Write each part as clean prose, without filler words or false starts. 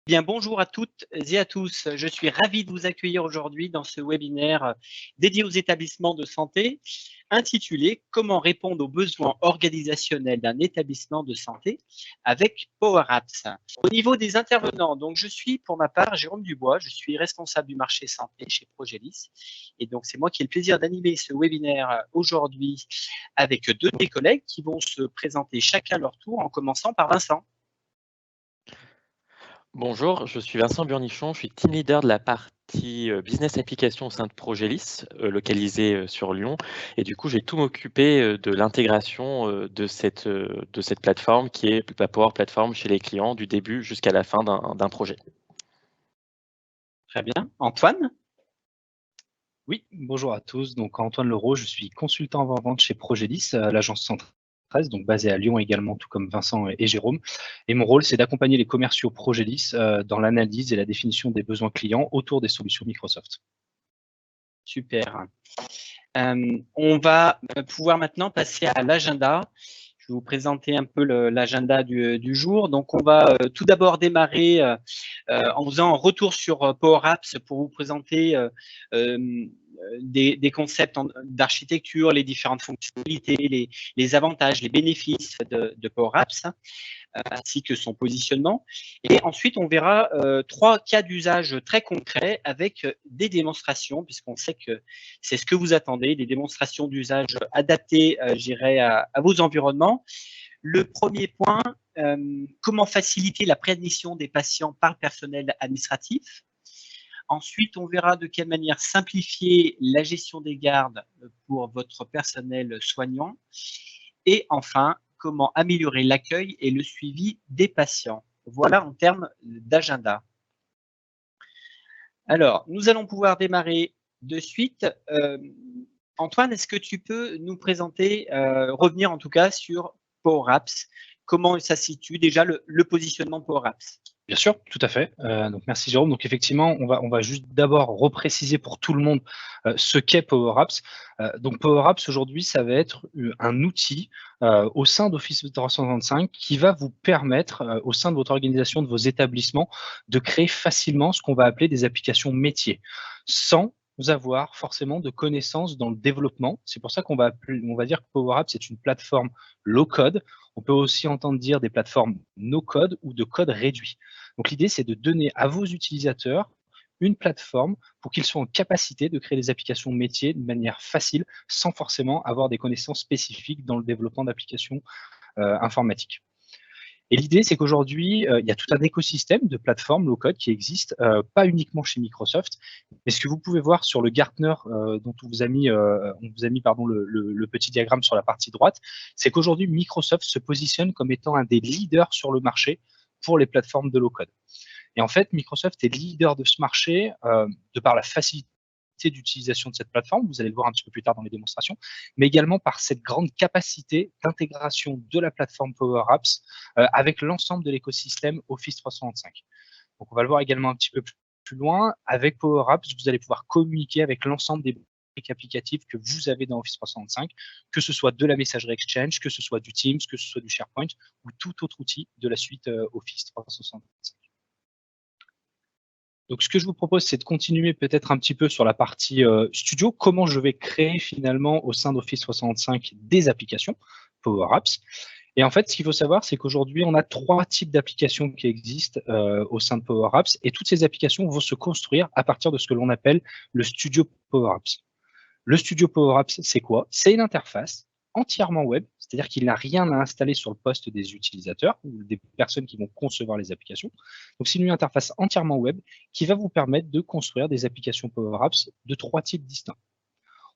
Bien, bonjour à toutes et à tous. Je suis ravi de vous accueillir aujourd'hui dans ce webinaire dédié aux établissements de santé intitulé Comment répondre aux besoins organisationnels d'un établissement de santé avec Power Apps. Au niveau des intervenants, donc je suis pour ma part Jérôme Dubois, je suis responsable du marché santé chez Progelis et donc c'est moi qui ai le plaisir d'animer ce webinaire aujourd'hui avec deux de mes collègues qui vont se présenter chacun leur tour en commençant par Vincent. Bonjour, je suis Vincent Burnichon, je suis team leader de la partie business application au sein de Progelis, localisé sur Lyon. Et du coup, j'ai tout m'occuper de l'intégration de cette plateforme qui est la Power Platform chez les clients du début jusqu'à la fin d'un projet. Très bien. Antoine? Oui, bonjour à tous. Donc Antoine Leroux, je suis consultant avant-vente chez Progelis, l'agence 113, donc basée à Lyon également, tout comme Vincent et Jérôme. Et mon rôle, c'est d'accompagner les commerciaux Progelis dans l'analyse et la définition des besoins clients autour des solutions Microsoft. Super. On va pouvoir maintenant passer à l'agenda. Je vais vous présenter un peu l'agenda du jour. Donc, on va tout d'abord démarrer en faisant un retour sur Power Apps pour vous présenter des concepts d'architecture, les différentes fonctionnalités, les avantages, les bénéfices de Power Apps, ainsi que son positionnement. Et ensuite, on verra trois cas d'usage très concrets avec des démonstrations, puisqu'on sait que c'est ce que vous attendez, des démonstrations d'usage adaptées, j'irai à vos environnements. Le premier point, comment faciliter la préadmission des patients par le personnel administratif. Ensuite, on verra de quelle manière simplifier la gestion des gardes pour votre personnel soignant. Et enfin, comment améliorer l'accueil et le suivi des patients. Voilà en termes d'agenda. Alors, nous allons pouvoir démarrer de suite. Antoine, est-ce que tu peux nous présenter, revenir en tout cas sur Power Apps, comment ça se situe déjà le positionnement Power Apps? Bien sûr, tout à fait. Donc merci Jérôme. Donc effectivement, on va juste d'abord repréciser pour tout le monde ce qu'est Power Apps. Donc Power Apps aujourd'hui, ça va être un outil au sein d'Office 365 qui va vous permettre, au sein de votre organisation, de vos établissements, de créer facilement ce qu'on va appeler des applications métiers, sans avoir forcément de connaissances dans le développement. C'est pour ça on va dire que Power Apps est une plateforme low code. On peut aussi entendre dire des plateformes no code ou de code réduit. Donc l'idée, c'est de donner à vos utilisateurs une plateforme pour qu'ils soient en capacité de créer des applications métiers de manière facile, sans forcément avoir des connaissances spécifiques dans le développement d'applications informatiques. Et l'idée, c'est qu'aujourd'hui, il y a tout un écosystème de plateformes low-code qui existe, pas uniquement chez Microsoft, mais ce que vous pouvez voir sur le Gartner dont on vous a mis le petit diagramme sur la partie droite, c'est qu'aujourd'hui, Microsoft se positionne comme étant un des leaders sur le marché pour les plateformes de low-code. Et en fait, Microsoft est leader de ce marché de par la facilité d'utilisation de cette plateforme, vous allez le voir un petit peu plus tard dans les démonstrations, mais également par cette grande capacité d'intégration de la plateforme Power Apps avec l'ensemble de l'écosystème Office 365. Donc on va le voir également un petit peu plus loin. Avec Power Apps, vous allez pouvoir communiquer avec l'ensemble des briques applicatives que vous avez dans Office 365, que ce soit de la messagerie Exchange, que ce soit du Teams, que ce soit du SharePoint ou tout autre outil de la suite Office 365. Donc, ce que je vous propose, c'est de continuer peut-être un petit peu sur la partie studio, comment je vais créer finalement au sein d'Office 365 des applications Power Apps. Et en fait, ce qu'il faut savoir, c'est qu'aujourd'hui, on a trois types d'applications qui existent au sein de Power Apps, et toutes ces applications vont se construire à partir de ce que l'on appelle le studio Power Apps. Le studio Power Apps, c'est quoi? C'est une interface entièrement web, c'est-à-dire qu'il n'a rien à installer sur le poste des utilisateurs ou des personnes qui vont concevoir les applications. Donc, c'est une interface entièrement web qui va vous permettre de construire des applications Power Apps de trois types distincts.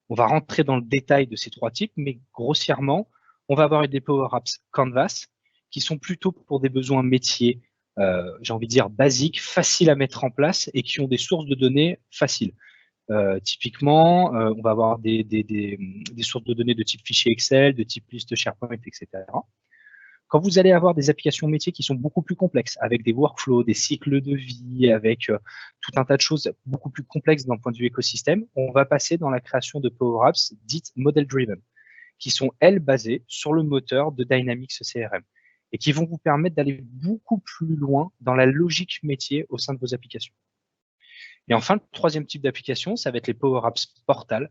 On va rentrer dans le détail de ces trois types, mais grossièrement, on va avoir des Power Apps Canvas qui sont plutôt pour des besoins métiers, j'ai envie de dire basiques, faciles à mettre en place et qui ont des sources de données faciles. Typiquement, on va avoir des sources de données de type fichier Excel, de type liste SharePoint, etc. Quand vous allez avoir des applications métiers qui sont beaucoup plus complexes, avec des workflows, des cycles de vie, avec tout un tas de choses beaucoup plus complexes d'un point de vue écosystème, on va passer dans la création de Power Apps dites model driven, qui sont, elles, basées sur le moteur de Dynamics CRM, et qui vont vous permettre d'aller beaucoup plus loin dans la logique métier au sein de vos applications. Et enfin, le troisième type d'application, ça va être les Power Apps Portal.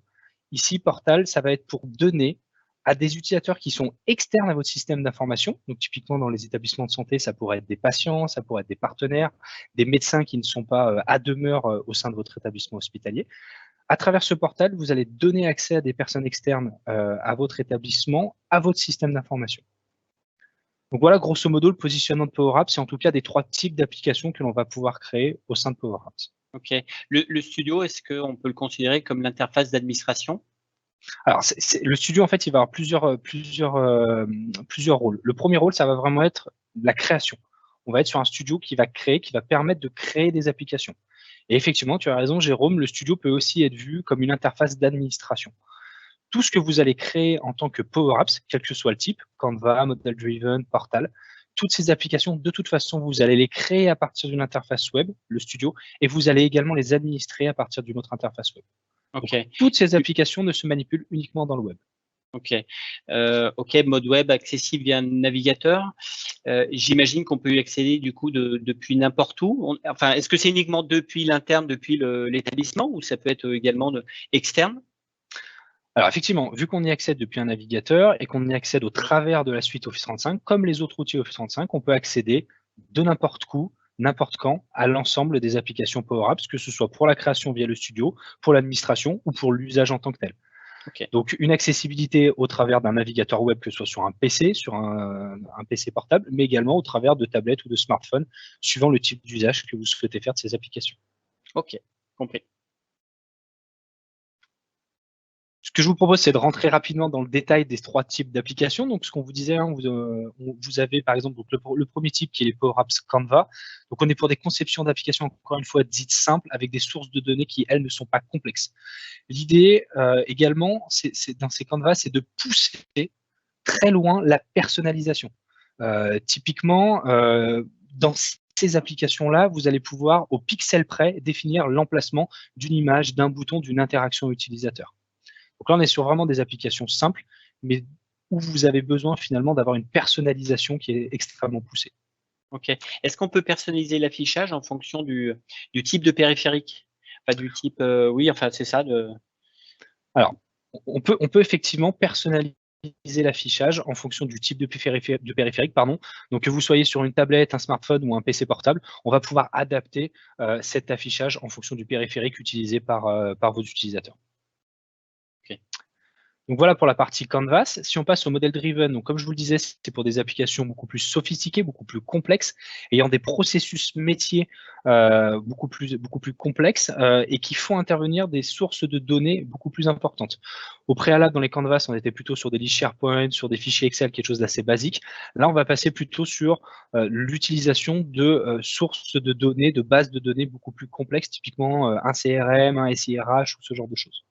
Ici, Portal, ça va être pour donner à des utilisateurs qui sont externes à votre système d'information. Donc, typiquement, dans les établissements de santé, ça pourrait être des patients, ça pourrait être des partenaires, des médecins qui ne sont pas à demeure au sein de votre établissement hospitalier. À travers ce portal, vous allez donner accès à des personnes externes à votre établissement, à votre système d'information. Donc voilà, grosso modo, le positionnement de Power Apps, c'est en tout cas des trois types d'applications que l'on va pouvoir créer au sein de Power Apps. Ok. Le studio, est-ce qu'on peut le considérer comme l'interface d'administration? Alors, le studio, en fait, il va avoir plusieurs rôles. Le premier rôle, ça va vraiment être la création. On va être sur un studio qui va permettre de créer des applications. Et effectivement, tu as raison, Jérôme, le studio peut aussi être vu comme une interface d'administration. Tout ce que vous allez créer en tant que Power Apps, quel que soit le type, Canva, Model Driven, Portal, toutes ces applications, de toute façon, vous allez les créer à partir d'une interface web, le studio, et vous allez également les administrer à partir d'une autre interface web. Ok. Donc, toutes ces applications ne se manipulent uniquement dans le web. Ok. Ok, mode web accessible via un navigateur. J'imagine qu'on peut y accéder du coup depuis n'importe où. Enfin, est-ce que c'est uniquement depuis l'interne, depuis l'établissement, ou ça peut être également externe? Alors effectivement, vu qu'on y accède depuis un navigateur et qu'on y accède au travers de la suite Office 35, comme les autres outils Office 35, on peut accéder de n'importe où, n'importe quand, à l'ensemble des applications Power Apps, que ce soit pour la création via le studio, pour l'administration ou pour l'usage en tant que tel. Okay. Donc une accessibilité au travers d'un navigateur web, que ce soit sur un PC, sur un PC portable, mais également au travers de tablettes ou de smartphones, suivant le type d'usage que vous souhaitez faire de ces applications. Ok, compris. Ce que je vous propose, c'est de rentrer rapidement dans le détail des trois types d'applications. Donc, ce qu'on vous disait, hein, vous avez par exemple donc, le premier type qui est les Power Apps Canva. Donc, on est pour des conceptions d'applications, encore une fois, dites simples, avec des sources de données qui, elles, ne sont pas complexes. L'idée également, dans ces Canva, c'est de pousser très loin la personnalisation. Typiquement, dans ces applications-là, vous allez pouvoir, au pixel près, définir l'emplacement d'une image, d'un bouton, d'une interaction utilisateur. Donc là, on est sur vraiment des applications simples, mais où vous avez besoin finalement d'avoir une personnalisation qui est extrêmement poussée. Ok. Est-ce qu'on peut personnaliser l'affichage en fonction du type de périphérique? Enfin, du type, oui, enfin, c'est ça. Alors, on peut effectivement personnaliser l'affichage en fonction du type de périphérique. Donc, que vous soyez sur une tablette, un smartphone ou un PC portable, on va pouvoir adapter cet affichage en fonction du périphérique utilisé par vos utilisateurs. Okay. Donc voilà pour la partie Canvas. Si on passe au modèle Driven, donc comme je vous le disais, c'est pour des applications beaucoup plus sophistiquées, beaucoup plus complexes, ayant des processus métiers beaucoup plus complexes et qui font intervenir des sources de données beaucoup plus importantes. Au préalable, dans les Canvas, on était plutôt sur des listes SharePoint, sur des fichiers Excel, quelque chose d'assez basique. Là, on va passer plutôt sur l'utilisation de sources de données, de bases de données beaucoup plus complexes, typiquement un CRM, un SIRH ou ce genre de choses.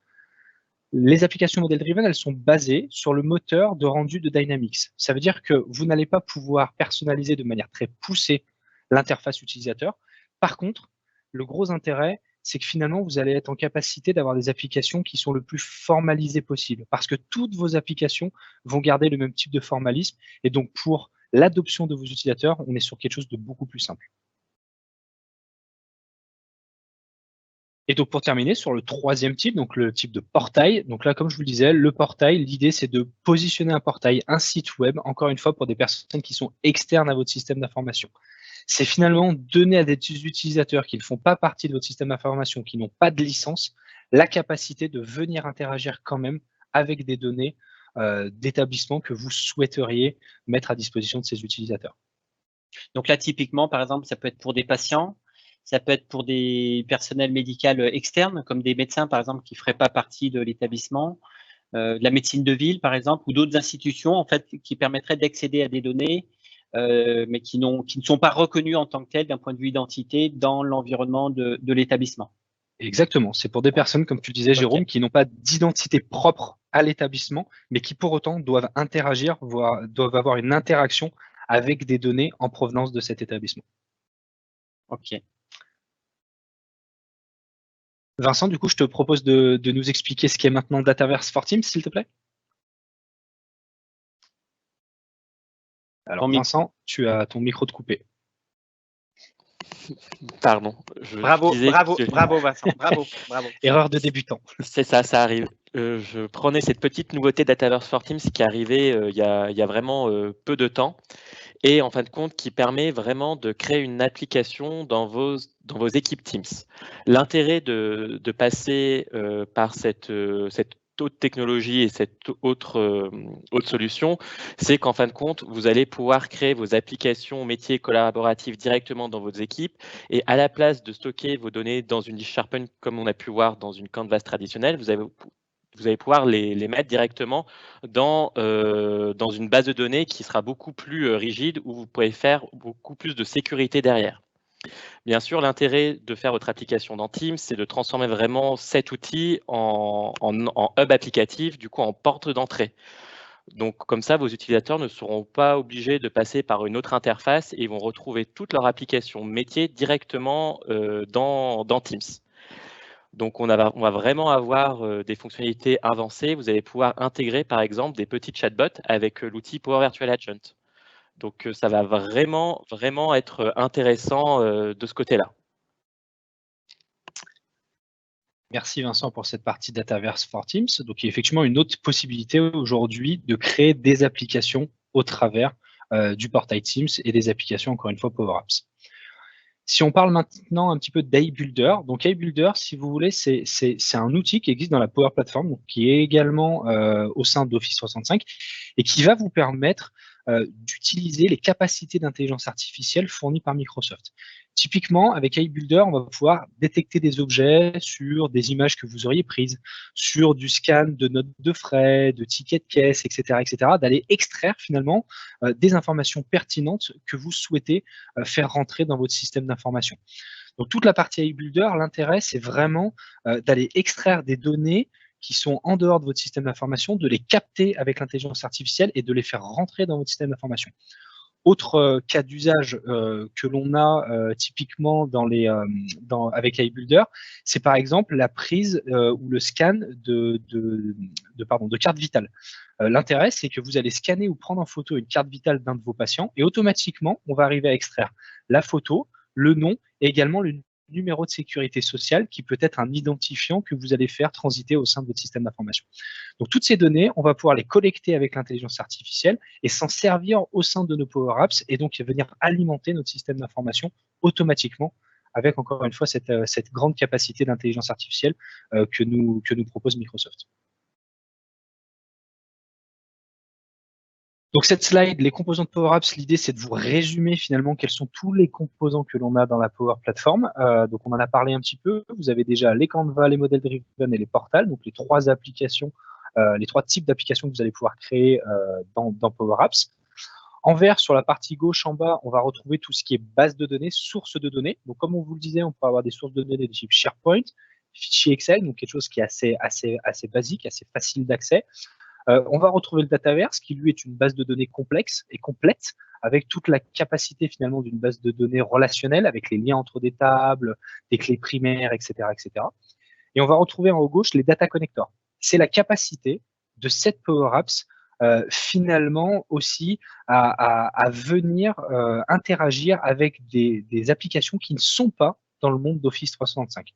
Les applications model driven, elles sont basées sur le moteur de rendu de Dynamics. Ça veut dire que vous n'allez pas pouvoir personnaliser de manière très poussée l'interface utilisateur. Par contre, le gros intérêt, c'est que finalement, vous allez être en capacité d'avoir des applications qui sont le plus formalisées possible, parce que toutes vos applications vont garder le même type de formalisme. Et donc, pour l'adoption de vos utilisateurs, on est sur quelque chose de beaucoup plus simple. Et donc, pour terminer, sur le troisième type, donc le type de portail. Donc là, comme je vous le disais, le portail, l'idée, c'est de positionner un portail, un site web, encore une fois, pour des personnes qui sont externes à votre système d'information. C'est finalement donner à des utilisateurs qui ne font pas partie de votre système d'information, qui n'ont pas de licence, la capacité de venir interagir quand même avec des données d'établissement que vous souhaiteriez mettre à disposition de ces utilisateurs. Donc là, typiquement, par exemple, ça peut être pour des patients, ça peut être pour des personnels médicaux externes, comme des médecins, par exemple, qui ne feraient pas partie de l'établissement, de la médecine de ville, par exemple, ou d'autres institutions, en fait, qui permettraient d'accéder à des données, mais qui ne sont pas reconnues en tant que telles d'un point de vue identité dans l'environnement de l'établissement. Exactement. C'est pour des personnes, comme tu disais, Jérôme, qui n'ont pas d'identité propre à l'établissement, mais qui pour autant doivent interagir, doivent avoir une interaction avec des données en provenance de cet établissement. Ok. Vincent, du coup, je te propose de nous expliquer ce qu'est maintenant Dataverse for Teams, s'il te plaît. Alors Vincent, tu as ton micro de coupé. Pardon. Bravo Vincent, bravo. Erreur de débutant. C'est ça, ça arrive. Je prenais cette petite nouveauté Dataverse for Teams qui est arrivée il y a vraiment peu de temps et en fin de compte qui permet vraiment de créer une application dans vos équipes Teams. L'intérêt de passer par cette autre technologie et cette autre solution, c'est qu'en fin de compte, vous allez pouvoir créer vos applications métiers collaboratifs directement dans vos équipes et à la place de stocker vos données dans une liste SharePoint comme on a pu voir dans une Canvas traditionnelle, vous allez pouvoir les mettre directement dans une base de données qui sera beaucoup plus rigide où vous pouvez faire beaucoup plus de sécurité derrière. Bien sûr, l'intérêt de faire votre application dans Teams, c'est de transformer vraiment cet outil en hub applicatif, du coup en porte d'entrée. Donc comme ça, vos utilisateurs ne seront pas obligés de passer par une autre interface et ils vont retrouver toute leur application métier directement dans Teams. Donc on va vraiment avoir des fonctionnalités avancées. Vous allez pouvoir intégrer par exemple des petits chatbots avec l'outil Power Virtual Agent. Donc ça va vraiment être intéressant de ce côté-là. Merci Vincent pour cette partie Dataverse for Teams. Donc il y a effectivement une autre possibilité aujourd'hui de créer des applications au travers du portail Teams et des applications encore une fois Power Apps. Si on parle maintenant un petit peu d'iBuilder, donc iBuilder, si vous voulez, c'est un outil qui existe dans la Power Platform, donc qui est également au sein d'Office 365 et qui va vous permettre d'utiliser les capacités d'intelligence artificielle fournies par Microsoft. Typiquement, avec iBuilder, on va pouvoir détecter des objets sur des images que vous auriez prises, sur du scan de notes de frais, de tickets de caisse, etc., d'aller extraire finalement des informations pertinentes que vous souhaitez faire rentrer dans votre système d'information. Donc toute la partie iBuilder, l'intérêt, c'est vraiment d'aller extraire des données qui sont en dehors de votre système d'information, de les capter avec l'intelligence artificielle et de les faire rentrer dans votre système d'information. Autre cas d'usage que l'on a typiquement avec iBuilder, c'est par exemple la prise ou le scan de carte vitale. L'intérêt, c'est que vous allez scanner ou prendre en photo une carte vitale d'un de vos patients et automatiquement, on va arriver à extraire la photo, le nom et également le numéro de sécurité sociale qui peut être un identifiant que vous allez faire transiter au sein de votre système d'information. Donc toutes ces données, on va pouvoir les collecter avec l'intelligence artificielle et s'en servir au sein de nos Power Apps et donc venir alimenter notre système d'information automatiquement avec encore une fois cette grande capacité d'intelligence artificielle que nous propose Microsoft. Donc cette slide, les composants de Power Apps, l'idée c'est de vous résumer finalement quels sont tous les composants que l'on a dans la Power Platform. Donc on en a parlé un petit peu. Vous avez déjà les Canva, les modèles driven et les portals, donc les trois applications, les trois types d'applications que vous allez pouvoir créer dans Power Apps. En vert, sur la partie gauche en bas, on va retrouver tout ce qui est base de données, source de données. Donc comme on vous le disait, on peut avoir des sources de données de type SharePoint, fichier Excel, donc quelque chose qui est assez basique, assez facile d'accès. On va retrouver le Dataverse qui lui est une base de données complexe et complète avec toute la capacité finalement d'une base de données relationnelle avec les liens entre des tables, des clés primaires, etc., etc. Et on va retrouver en haut gauche les data connectors. C'est la capacité de cette Power Apps finalement aussi à venir interagir avec des applications qui ne sont pas dans le monde d'Office 365.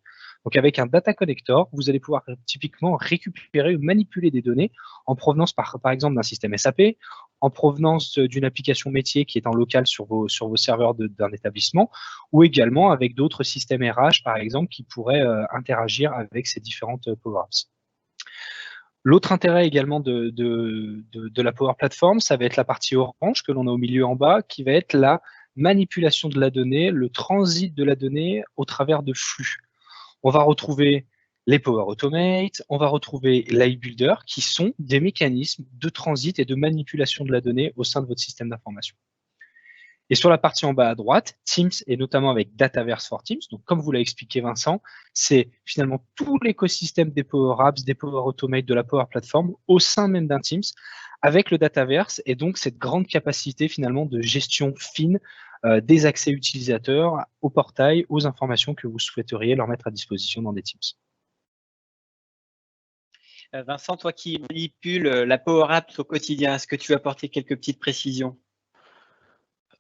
Donc avec un data connector, vous allez pouvoir typiquement récupérer ou manipuler des données en provenance par exemple d'un système SAP, en provenance d'une application métier qui est en local sur vos serveurs d'un établissement, ou également avec d'autres systèmes RH par exemple qui pourraient interagir avec ces différentes Power Apps. L'autre intérêt également de la Power Platform, ça va être la partie orange que l'on a au milieu en bas, qui va être la manipulation de la donnée, le transit de la donnée au travers de flux. On va retrouver les Power Automate, on va retrouver l'iBuilder, qui sont des mécanismes de transit et de manipulation de la donnée au sein de votre système d'information. Et sur la partie en bas à droite, Teams, et notamment avec Dataverse for Teams, donc comme vous l'a expliqué Vincent, c'est finalement tout l'écosystème des Power Apps, des Power Automate, de la Power Platform, au sein même d'un Teams, avec le Dataverse, et donc cette grande capacité finalement de gestion fine des accès utilisateurs au portail, aux informations que vous souhaiteriez leur mettre à disposition dans des Teams. Vincent, toi qui manipules la Power Apps au quotidien, est-ce que tu veux apporter quelques petites précisions ?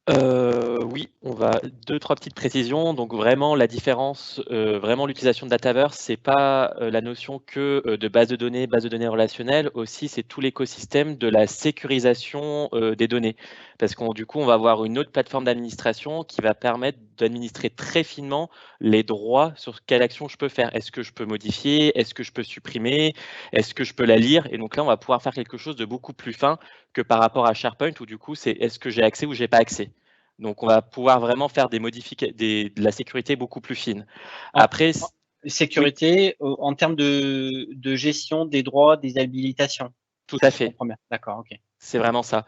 Oui, on va 2-3 petites précisions. Donc vraiment la différence, vraiment l'utilisation de Dataverse, c'est pas, la notion que, de base de données relationnelles. Aussi, c'est tout l'écosystème de la sécurisation, des données. Parce qu'on du coup, on va avoir une autre plateforme d'administration qui va permettre d'administrer très finement les droits sur quelle action je peux faire. Est-ce que je peux modifier? Est-ce que je peux supprimer? Est-ce que je peux la lire? Et donc là, on va pouvoir faire quelque chose de beaucoup plus fin que par rapport à SharePoint où du coup, c'est est-ce que j'ai accès ou j'ai pas accès? Donc on va pouvoir vraiment faire de la sécurité beaucoup plus fine. En, Après, en- oui, sécurité en termes de gestion des droits, des habilitations, tout si à je fait, comprends bien. D'accord, ok. c'est vraiment ça.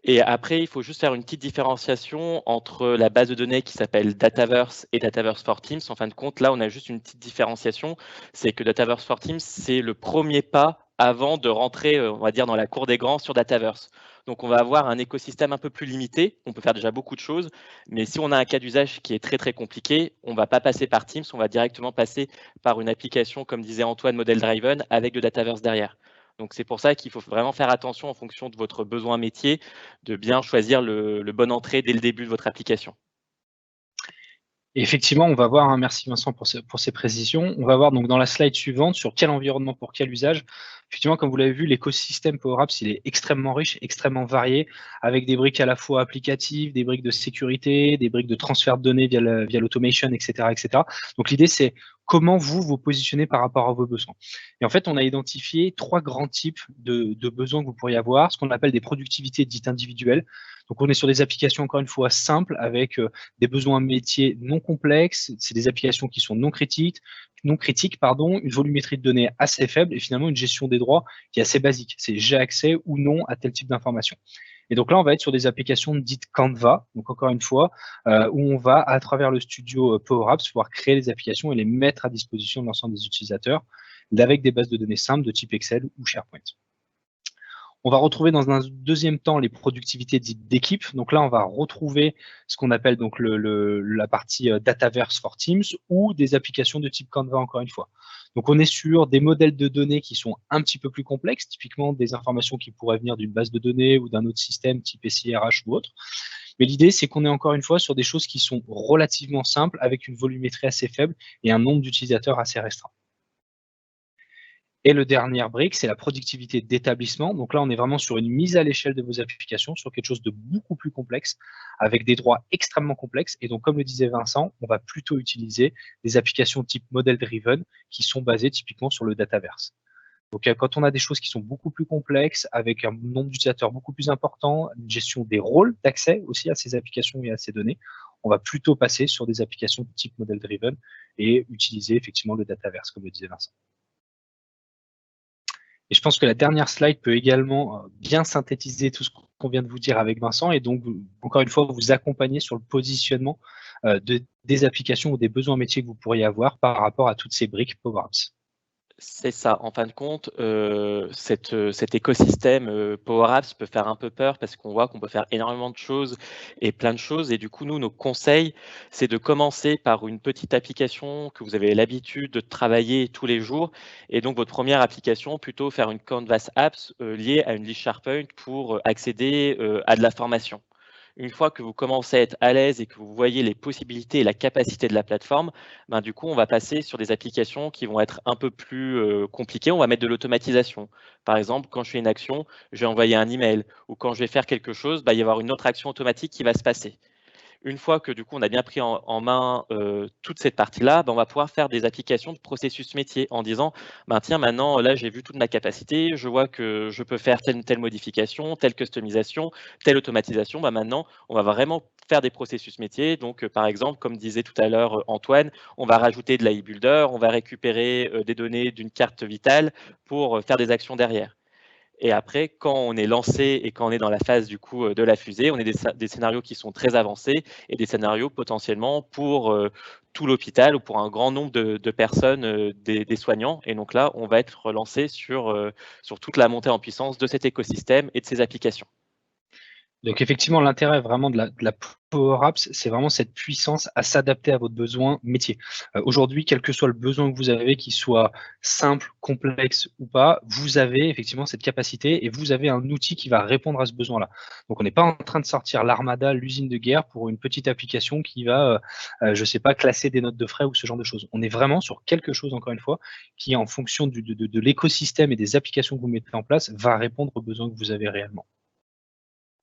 Et après, il faut juste faire une petite différenciation entre la base de données qui s'appelle Dataverse et Dataverse for Teams. En fin de compte, là, on a juste une petite différenciation. C'est que Dataverse for Teams, c'est le premier pas avant de rentrer, on va dire, dans la cour des grands sur Dataverse. Donc, on va avoir un écosystème un peu plus limité. On peut faire déjà beaucoup de choses. Mais si on a un cas d'usage qui est très, très compliqué, on ne va pas passer par Teams. On va directement passer par une application, comme disait Antoine, model driven, avec de Dataverse derrière. Donc, c'est pour ça qu'il faut vraiment faire attention en fonction de votre besoin métier de bien choisir le bon entrée dès le début de votre application. Et effectivement, on va voir, hein, merci Vincent pour ces précisions, on va voir donc dans la slide suivante sur quel environnement, pour quel usage. Effectivement, comme vous l'avez vu, l'écosystème Power Apps, il est extrêmement riche, extrêmement varié, avec des briques à la fois applicatives, des briques de sécurité, des briques de transfert de données via l'automation, etc., etc. Donc l'idée, c'est comment vous vous positionnez par rapport à vos besoins. Et en fait, on a identifié 3 grands types de besoins que vous pourriez avoir, ce qu'on appelle des productivités dites individuelles. Donc on est sur des applications, encore une fois, simples, avec des besoins métiers non complexes, c'est des applications qui sont non critiques, une volumétrie de données assez faible et finalement une gestion des droits qui est assez basique. C'est j'ai accès ou non à tel type d'information. Et donc là, on va être sur des applications dites Canva, donc encore une fois, où on va, à travers le studio Power Apps, pouvoir créer des applications et les mettre à disposition de l'ensemble des utilisateurs avec des bases de données simples de type Excel ou SharePoint. On va retrouver dans un deuxième temps les productivités dites d'équipe. Donc là, on va retrouver ce qu'on appelle donc la partie Dataverse for Teams ou des applications de type Canva, encore une fois. Donc on est sur des modèles de données qui sont un petit peu plus complexes, typiquement des informations qui pourraient venir d'une base de données ou d'un autre système type SIRH ou autre. Mais l'idée, c'est qu'on est encore une fois sur des choses qui sont relativement simples, avec une volumétrie assez faible et un nombre d'utilisateurs assez restreint. Et le dernier brique, c'est la productivité d'établissement. Donc là, on est vraiment sur une mise à l'échelle de vos applications, sur quelque chose de beaucoup plus complexe, avec des droits extrêmement complexes. Et donc, comme le disait Vincent, on va plutôt utiliser des applications type model driven qui sont basées typiquement sur le Dataverse. Donc, quand on a des choses qui sont beaucoup plus complexes, avec un nombre d'utilisateurs beaucoup plus important, une gestion des rôles d'accès aussi à ces applications et à ces données, on va plutôt passer sur des applications de type model driven et utiliser effectivement le Dataverse, comme le disait Vincent. Et je pense que la dernière slide peut également bien synthétiser tout ce qu'on vient de vous dire avec Vincent et donc, encore une fois, vous accompagner sur le positionnement des applications ou des besoins métiers que vous pourriez avoir par rapport à toutes ces briques Power Apps. C'est ça. En fin de compte, cet écosystème Power Apps peut faire un peu peur parce qu'on voit qu'on peut faire énormément de choses et plein de choses. Et du coup, nous, nos conseils, c'est de commencer par une petite application que vous avez l'habitude de travailler tous les jours. Et donc, votre première application, plutôt faire une Canvas Apps liée à une liste SharePoint pour accéder à de la formation. Une fois que vous commencez à être à l'aise et que vous voyez les possibilités et la capacité de la plateforme, ben, du coup, on va passer sur des applications qui vont être un peu plus compliquées. On va mettre de l'automatisation. Par exemple, quand je fais une action, je vais envoyer un email ou quand je vais faire quelque chose, ben, il va y avoir une autre action automatique qui va se passer. Une fois que du coup on a bien pris en main toute cette partie-là, ben, on va pouvoir faire des applications de processus métier en disant ben, tiens, maintenant là j'ai vu toute ma capacité, je vois que je peux faire telle modification, telle customisation, telle automatisation. Ben, maintenant, on va vraiment faire des processus métiers. Donc, par exemple, comme disait tout à l'heure Antoine, on va rajouter de l'AI Builder, on va récupérer des données d'une carte vitale pour faire des actions derrière. Et après, quand on est lancé et quand on est dans la phase du coup de la fusée, on est des scénarios qui sont très avancés et des scénarios potentiellement pour tout l'hôpital ou pour un grand nombre de personnes, des soignants. Et donc là, on va être relancé sur toute la montée en puissance de cet écosystème et de ces applications. Donc effectivement, l'intérêt vraiment de la Power Apps, c'est vraiment cette puissance à s'adapter à votre besoin métier. Aujourd'hui, quel que soit le besoin que vous avez, qu'il soit simple, complexe ou pas, vous avez effectivement cette capacité et vous avez un outil qui va répondre à ce besoin-là. Donc on n'est pas en train de sortir l'armada, l'usine de guerre pour une petite application qui va, je sais pas, classer des notes de frais ou ce genre de choses. On est vraiment sur quelque chose, encore une fois, qui en fonction de l'écosystème et des applications que vous mettez en place, va répondre aux besoins que vous avez réellement.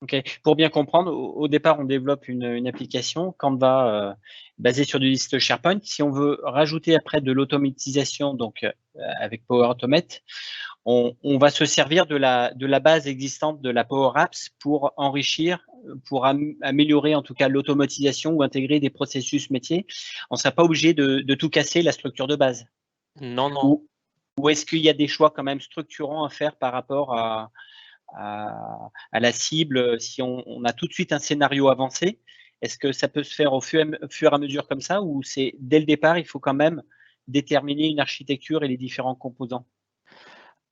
Ok. Pour bien comprendre, au départ, on développe une application Canva basée sur du liste SharePoint. Si on veut rajouter après de l'automatisation, donc avec Power Automate, on va se servir de la base existante de la Power Apps pour enrichir, pour améliorer en tout cas l'automatisation ou intégrer des processus métiers. On ne sera pas obligé de tout casser la structure de base. Non, non. Ou est-ce qu'il y a des choix quand même structurants à faire par rapport à la cible, si on a tout de suite un scénario avancé, est-ce que ça peut se faire au fur et à mesure comme ça, ou c'est dès le départ, il faut quand même déterminer une architecture et les différents composants?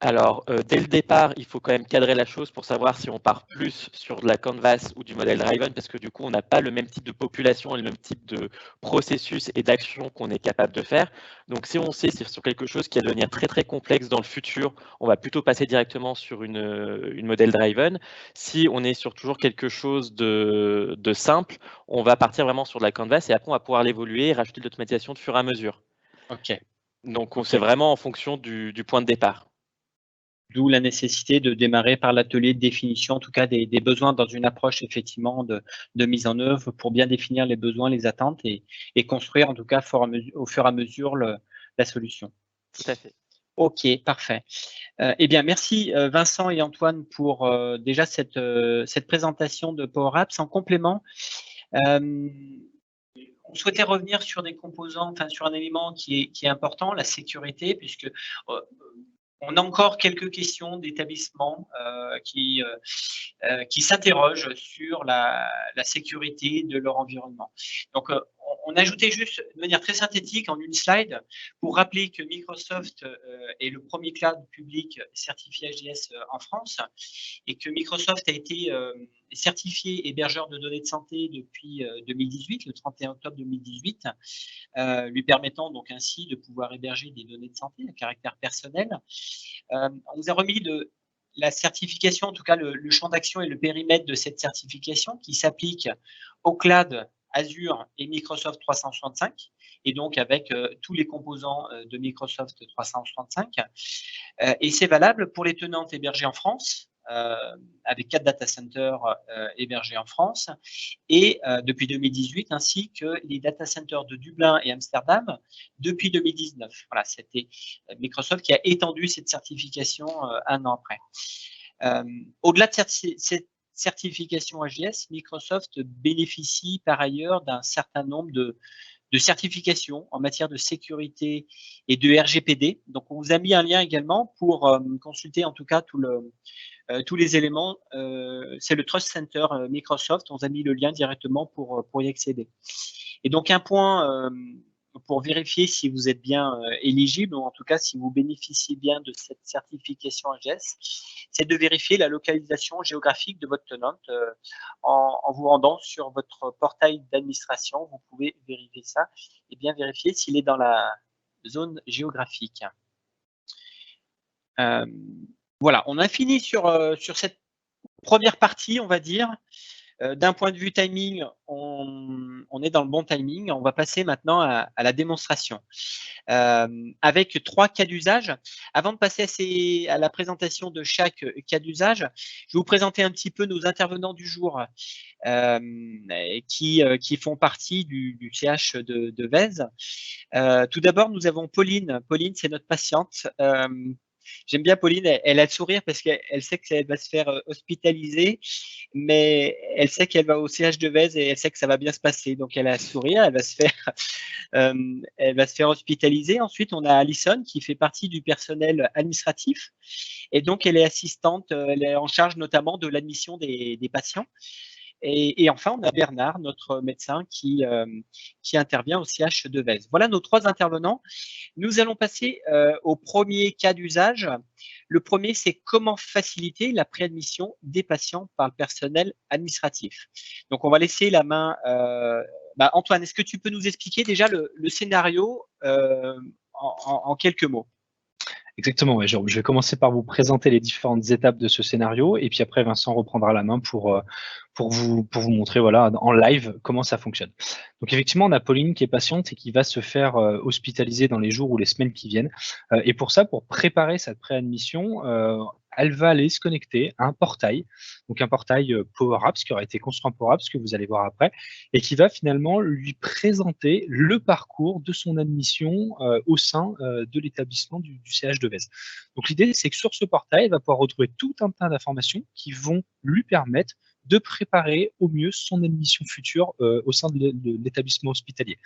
Alors, dès le départ, il faut quand même cadrer la chose pour savoir si on part plus sur de la Canvas ou du modèle Driven, parce que du coup, on n'a pas le même type de population et le même type de processus et d'action qu'on est capable de faire. Donc, si on sait c'est sur quelque chose qui va devenir très, très complexe dans le futur, on va plutôt passer directement sur une modèle Driven. Si on est sur toujours quelque chose de simple, on va partir vraiment sur de la Canvas et après, on va pouvoir l'évoluer et rajouter de l'automatisation de fur et à mesure. Ok. Donc, Ok. c'est vraiment en fonction du point de départ. D'où la nécessité de démarrer par l'atelier de définition, en tout cas des besoins dans une approche effectivement de mise en œuvre pour bien définir les besoins, les attentes et construire en tout cas au fur et à mesure la solution. Tout à fait. Ok, parfait. Eh bien, merci Vincent et Antoine pour déjà cette présentation de Power Apps. En complément, on souhaitait revenir sur des composants, enfin sur un élément qui est important, la sécurité, puisque on a encore quelques questions d'établissements qui s'interrogent sur la sécurité de leur environnement. Donc, on a ajouté juste de manière très synthétique en une slide pour rappeler que Microsoft est le premier cloud public certifié HDS en France et que Microsoft a été certifié hébergeur de données de santé depuis 2018, le 31 octobre 2018, lui permettant donc ainsi de pouvoir héberger des données de santé à caractère personnel. On nous a remis la certification, en tout cas le champ d'action et le périmètre de cette certification qui s'applique au cloud Azure et Microsoft 365, et donc avec tous les composants de Microsoft 365. Et c'est valable pour les tenantes hébergées en France, avec 4 data centers hébergés en France, et depuis 2018, ainsi que les data centers de Dublin et Amsterdam depuis 2019. Voilà, c'était Microsoft qui a étendu cette certification un an après. Au-delà de cette certification AGS, Microsoft bénéficie par ailleurs d'un certain nombre de certifications en matière de sécurité et de RGPD. Donc, on vous a mis un lien également pour consulter en tout cas tous les éléments. C'est le Trust Center Microsoft. On vous a mis le lien directement pour y accéder. Et donc, un point pour vérifier si vous êtes bien éligible, ou en tout cas si vous bénéficiez bien de cette certification AGS, c'est de vérifier la localisation géographique de votre tenante en vous rendant sur votre portail d'administration. Vous pouvez vérifier ça et bien vérifier s'il est dans la zone géographique. Voilà, on a fini sur cette première partie, on va dire. D'un point de vue timing, on est dans le bon timing. On va passer maintenant à la démonstration avec 3 cas d'usage. Avant de passer à la présentation de chaque cas d'usage, je vais vous présenter un petit peu nos intervenants du jour qui font partie du CH de Vèze. Tout d'abord, nous avons Pauline. Pauline, c'est notre patiente. J'aime bien Pauline, elle a le sourire parce qu'elle sait qu'elle va se faire hospitaliser, mais elle sait qu'elle va au CH de Vèze et elle sait que ça va bien se passer. Donc elle a le sourire, elle va se faire hospitaliser. Ensuite, on a Alison qui fait partie du personnel administratif et donc elle est assistante, elle est en charge notamment de l'admission des patients. Et enfin, on a Bernard, notre médecin, qui intervient au CH de Vèze. Voilà nos 3 intervenants. Nous allons passer au premier cas d'usage. Le premier, c'est comment faciliter la préadmission des patients par le personnel administratif. Donc, on va laisser la main. Antoine, est-ce que tu peux nous expliquer déjà le scénario en quelques mots? Exactement, ouais, je vais commencer par vous présenter les différentes étapes de ce scénario et puis après Vincent reprendra la main pour vous montrer voilà, en live comment ça fonctionne. Donc effectivement, on a Pauline qui est patiente et qui va se faire hospitaliser dans les jours ou les semaines qui viennent. Et pour ça, pour préparer cette préadmission, elle va aller se connecter à un portail, donc un portail Power Apps qui aura été construit en Power Apps, que vous allez voir après, et qui va finalement lui présenter le parcours de son admission au sein de l'établissement du CH de Vèze. Donc l'idée, c'est que sur ce portail, elle va pouvoir retrouver tout un tas d'informations qui vont lui permettre de préparer au mieux son admission future au sein de l'établissement hospitalier.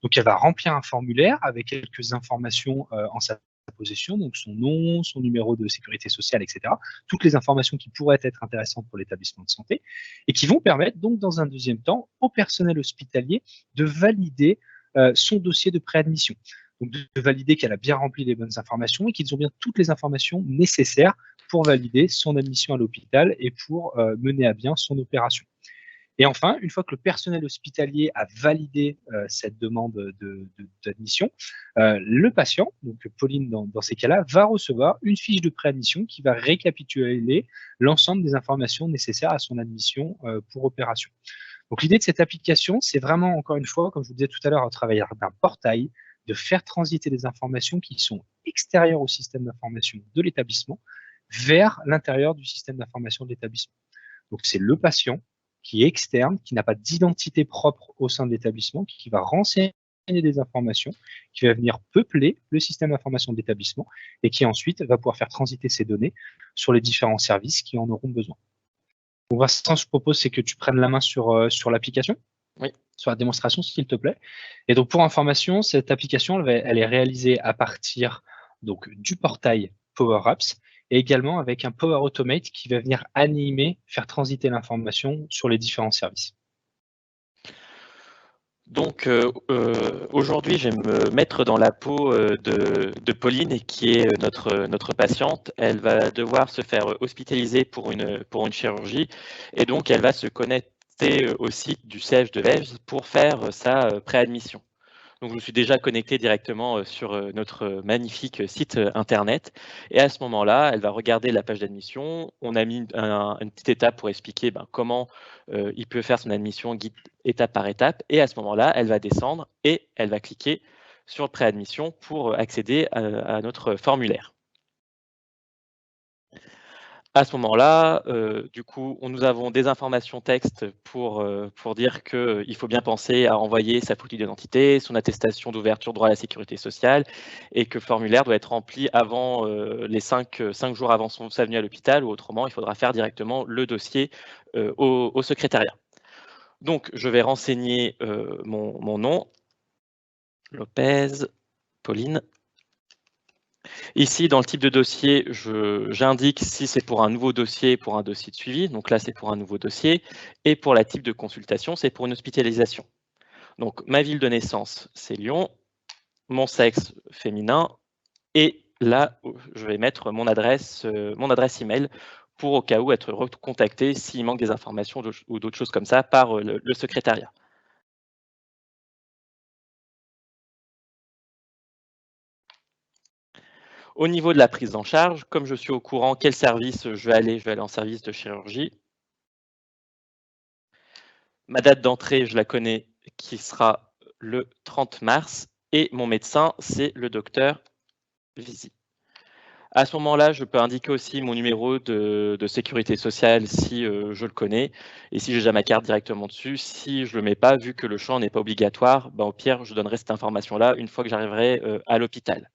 Donc elle va remplir un formulaire avec quelques informations en sa possession, donc son nom, son numéro de sécurité sociale, etc. Toutes les informations qui pourraient être intéressantes pour l'établissement de santé et qui vont permettre donc dans un deuxième temps au personnel hospitalier de valider son dossier de préadmission. Donc de valider qu'elle a bien rempli les bonnes informations et qu'ils ont bien toutes les informations nécessaires pour valider son admission à l'hôpital et pour mener à bien son opération. Et enfin, une fois que le personnel hospitalier a validé cette demande d'admission, le patient, donc Pauline dans ces cas-là, va recevoir une fiche de préadmission qui va récapituler l'ensemble des informations nécessaires à son admission pour opération. Donc l'idée de cette application, c'est vraiment, encore une fois, comme je vous disais tout à l'heure, à travers d'un portail, de faire transiter des informations qui sont extérieures au système d'information de l'établissement vers l'intérieur du système d'information de l'établissement. Donc c'est le patient qui est externe, qui n'a pas d'identité propre au sein de l'établissement, qui va renseigner des informations, qui va venir peupler le système d'information de l'établissement et qui ensuite va pouvoir faire transiter ces données sur les différents services qui en auront besoin. Donc Vincent, je propose c'est que tu prennes la main sur l'application. Oui. Sur la démonstration, s'il te plaît. Et donc, pour information, cette application, elle est réalisée à partir donc, du portail Power Apps et également avec un Power Automate qui va venir animer, faire transiter l'information sur les différents services. Donc aujourd'hui, je vais me mettre dans la peau de Pauline, et qui est notre patiente. Elle va devoir se faire hospitaliser pour une chirurgie, et donc elle va se connecter au site du CH de Vèze pour faire sa préadmission. Donc je me suis déjà connecté directement sur notre magnifique site internet, et à ce moment-là, elle va regarder la page d'admission. On a mis une petite étape pour expliquer comment il peut faire son admission guide étape par étape, et à ce moment-là, elle va descendre et elle va cliquer sur préadmission pour accéder à notre formulaire. À ce moment-là, du coup, nous avons des informations texte pour dire qu'il faut bien penser à envoyer sa photo d'identité, son attestation d'ouverture droit à la sécurité sociale, et que le formulaire doit être rempli avant les 5 jours avant sa venue à l'hôpital, ou autrement, il faudra faire directement le dossier au secrétariat. Donc, je vais renseigner mon nom, Lopez, Pauline. Ici, dans le type de dossier, j'indique si c'est pour un nouveau dossier, pour un dossier de suivi. Donc là, c'est pour un nouveau dossier. Et pour la type de consultation, c'est pour une hospitalisation. Donc ma ville de naissance, c'est Lyon. Mon sexe, féminin. Et là, je vais mettre mon adresse email pour au cas où être recontacté s'il manque des informations ou d'autres choses comme ça par le secrétariat. Au niveau de la prise en charge, comme je suis au courant quel service je vais aller en service de chirurgie. Ma date d'entrée, je la connais, qui sera le 30 mars, et mon médecin, c'est le docteur Vizy. À ce moment-là, je peux indiquer aussi mon numéro de sécurité sociale si je le connais, et si j'ai déjà ma carte directement dessus. Si je ne le mets pas, vu que le champ n'est pas obligatoire, au pire, je donnerai cette information-là une fois que j'arriverai à l'hôpital.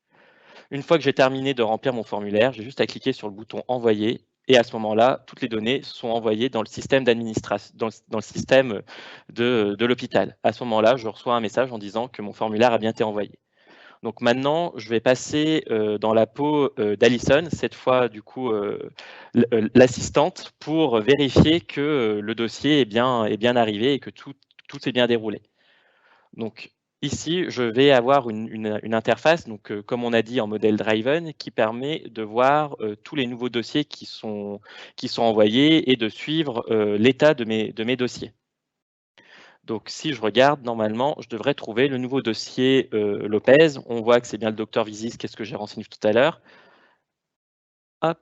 Une fois que j'ai terminé de remplir mon formulaire, j'ai juste à cliquer sur le bouton « Envoyer », et à ce moment-là, toutes les données sont envoyées dans le système d'administration, dans le système de l'hôpital. À ce moment-là, je reçois un message en disant que mon formulaire a bien été envoyé. Donc maintenant, je vais passer dans la peau d'Alison, cette fois du coup l'assistante, pour vérifier que le dossier est bien arrivé et que tout s'est bien déroulé. Donc ici, je vais avoir une interface, donc comme on a dit en modèle Driven, qui permet de voir tous les nouveaux dossiers qui sont envoyés et de suivre l'état de mes dossiers. Donc, si je regarde, normalement, je devrais trouver le nouveau dossier Lopez. On voit que c'est bien le docteur Vizis, qu'est-ce que j'ai renseigné tout à l'heure. Hop,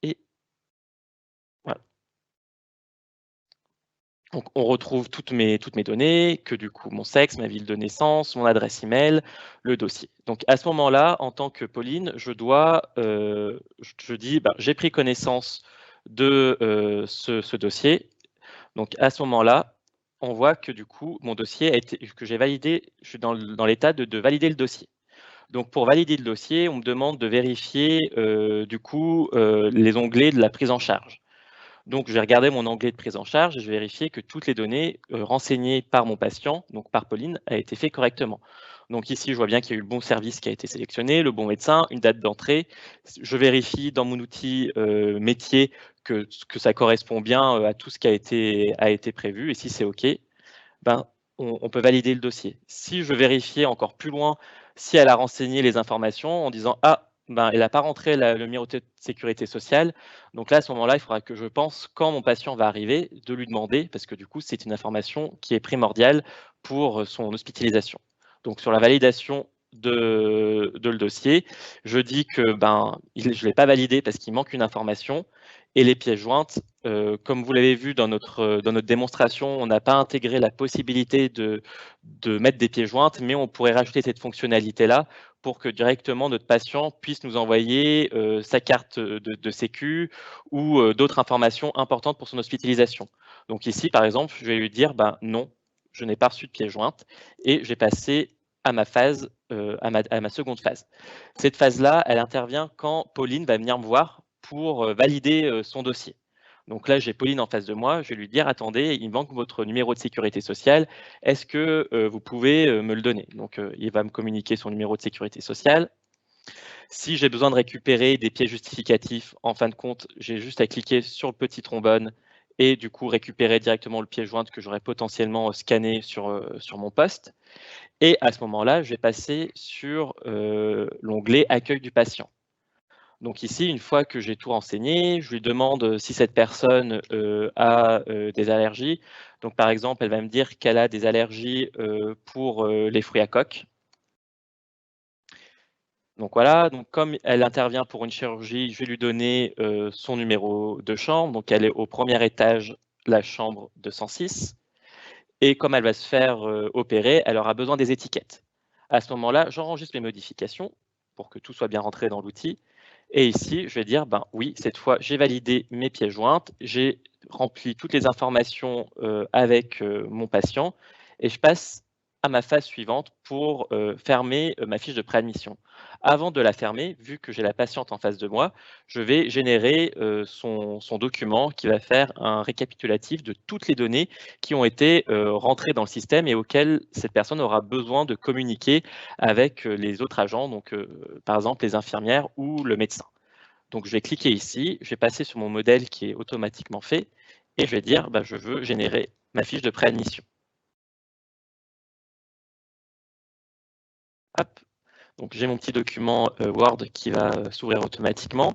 et voilà. Donc, on retrouve toutes mes données, que du coup, mon sexe, ma ville de naissance, mon adresse email, le dossier. Donc, à ce moment-là, en tant que Pauline, je dis, j'ai pris connaissance de ce dossier. Donc, à ce moment-là, on voit que du coup, mon dossier que j'ai validé, je suis dans l'état de valider le dossier. Donc, pour valider le dossier, on me demande de vérifier du coup les onglets de la prise en charge. Donc, je vais regarder mon onglet de prise en charge et je vais vérifier que toutes les données renseignées par mon patient, donc par Pauline, a été fait correctement. Donc ici, je vois bien qu'il y a eu le bon service qui a été sélectionné, le bon médecin, une date d'entrée. Je vérifie dans mon outil métier que ça correspond bien à tout ce qui a été prévu. Et si c'est OK, on peut valider le dossier. Si je vérifiais encore plus loin si elle a renseigné les informations en disant « Ah, elle n'a pas rentré le numéro de sécurité sociale », donc là, à ce moment-là, il faudra que je pense, quand mon patient va arriver, de lui demander, parce que du coup, c'est une information qui est primordiale pour son hospitalisation. Donc, sur la validation de le dossier, je dis que je ne l'ai pas validé parce qu'il manque une information, et les pièces jointes, comme vous l'avez vu dans notre démonstration, on n'a pas intégré la possibilité de mettre des pièces jointes, mais on pourrait rajouter cette fonctionnalité-là pour que directement notre patient puisse nous envoyer sa carte de sécu ou d'autres informations importantes pour son hospitalisation. Donc ici, par exemple, je vais lui dire non, je n'ai pas reçu de pièces jointes et je vais passer à ma phase, à ma seconde phase. Cette phase-là, elle intervient quand Pauline va venir me voir pour valider son dossier. Donc là, j'ai Pauline en face de moi, je vais lui dire « Attendez, il manque votre numéro de sécurité sociale, est-ce que vous pouvez me le donner ?» Donc il va me communiquer son numéro de sécurité sociale. Si j'ai besoin de récupérer des pièces justificatifs, en fin de compte, j'ai juste à cliquer sur le petit trombone et du coup récupérer directement le pièce jointe que j'aurais potentiellement scanné sur mon poste. Et à ce moment-là, je vais passer sur l'onglet « Accueil du patient ». Donc ici, une fois que j'ai tout renseigné, je lui demande si cette personne a des allergies. Donc par exemple, elle va me dire qu'elle a des allergies pour les fruits à coque. Donc voilà, donc comme elle intervient pour une chirurgie, je vais lui donner son numéro de chambre. Donc elle est au premier étage, la chambre 206. Et comme elle va se faire opérer, elle aura besoin des étiquettes. À ce moment-là, j'enregistre mes modifications pour que tout soit bien rentré dans l'outil. Et ici, je vais dire, oui, cette fois, j'ai validé mes pièces jointes, j'ai rempli toutes les informations avec mon patient et je passe à ma phase suivante pour fermer ma fiche de préadmission. Avant de la fermer, vu que j'ai la patiente en face de moi, je vais générer son document qui va faire un récapitulatif de toutes les données qui ont été rentrées dans le système et auxquelles cette personne aura besoin de communiquer avec les autres agents, donc par exemple les infirmières ou le médecin. Donc je vais cliquer ici, je vais passer sur mon modèle qui est automatiquement fait et je vais dire je veux générer ma fiche de préadmission. Hop. Donc j'ai mon petit document Word qui va s'ouvrir automatiquement.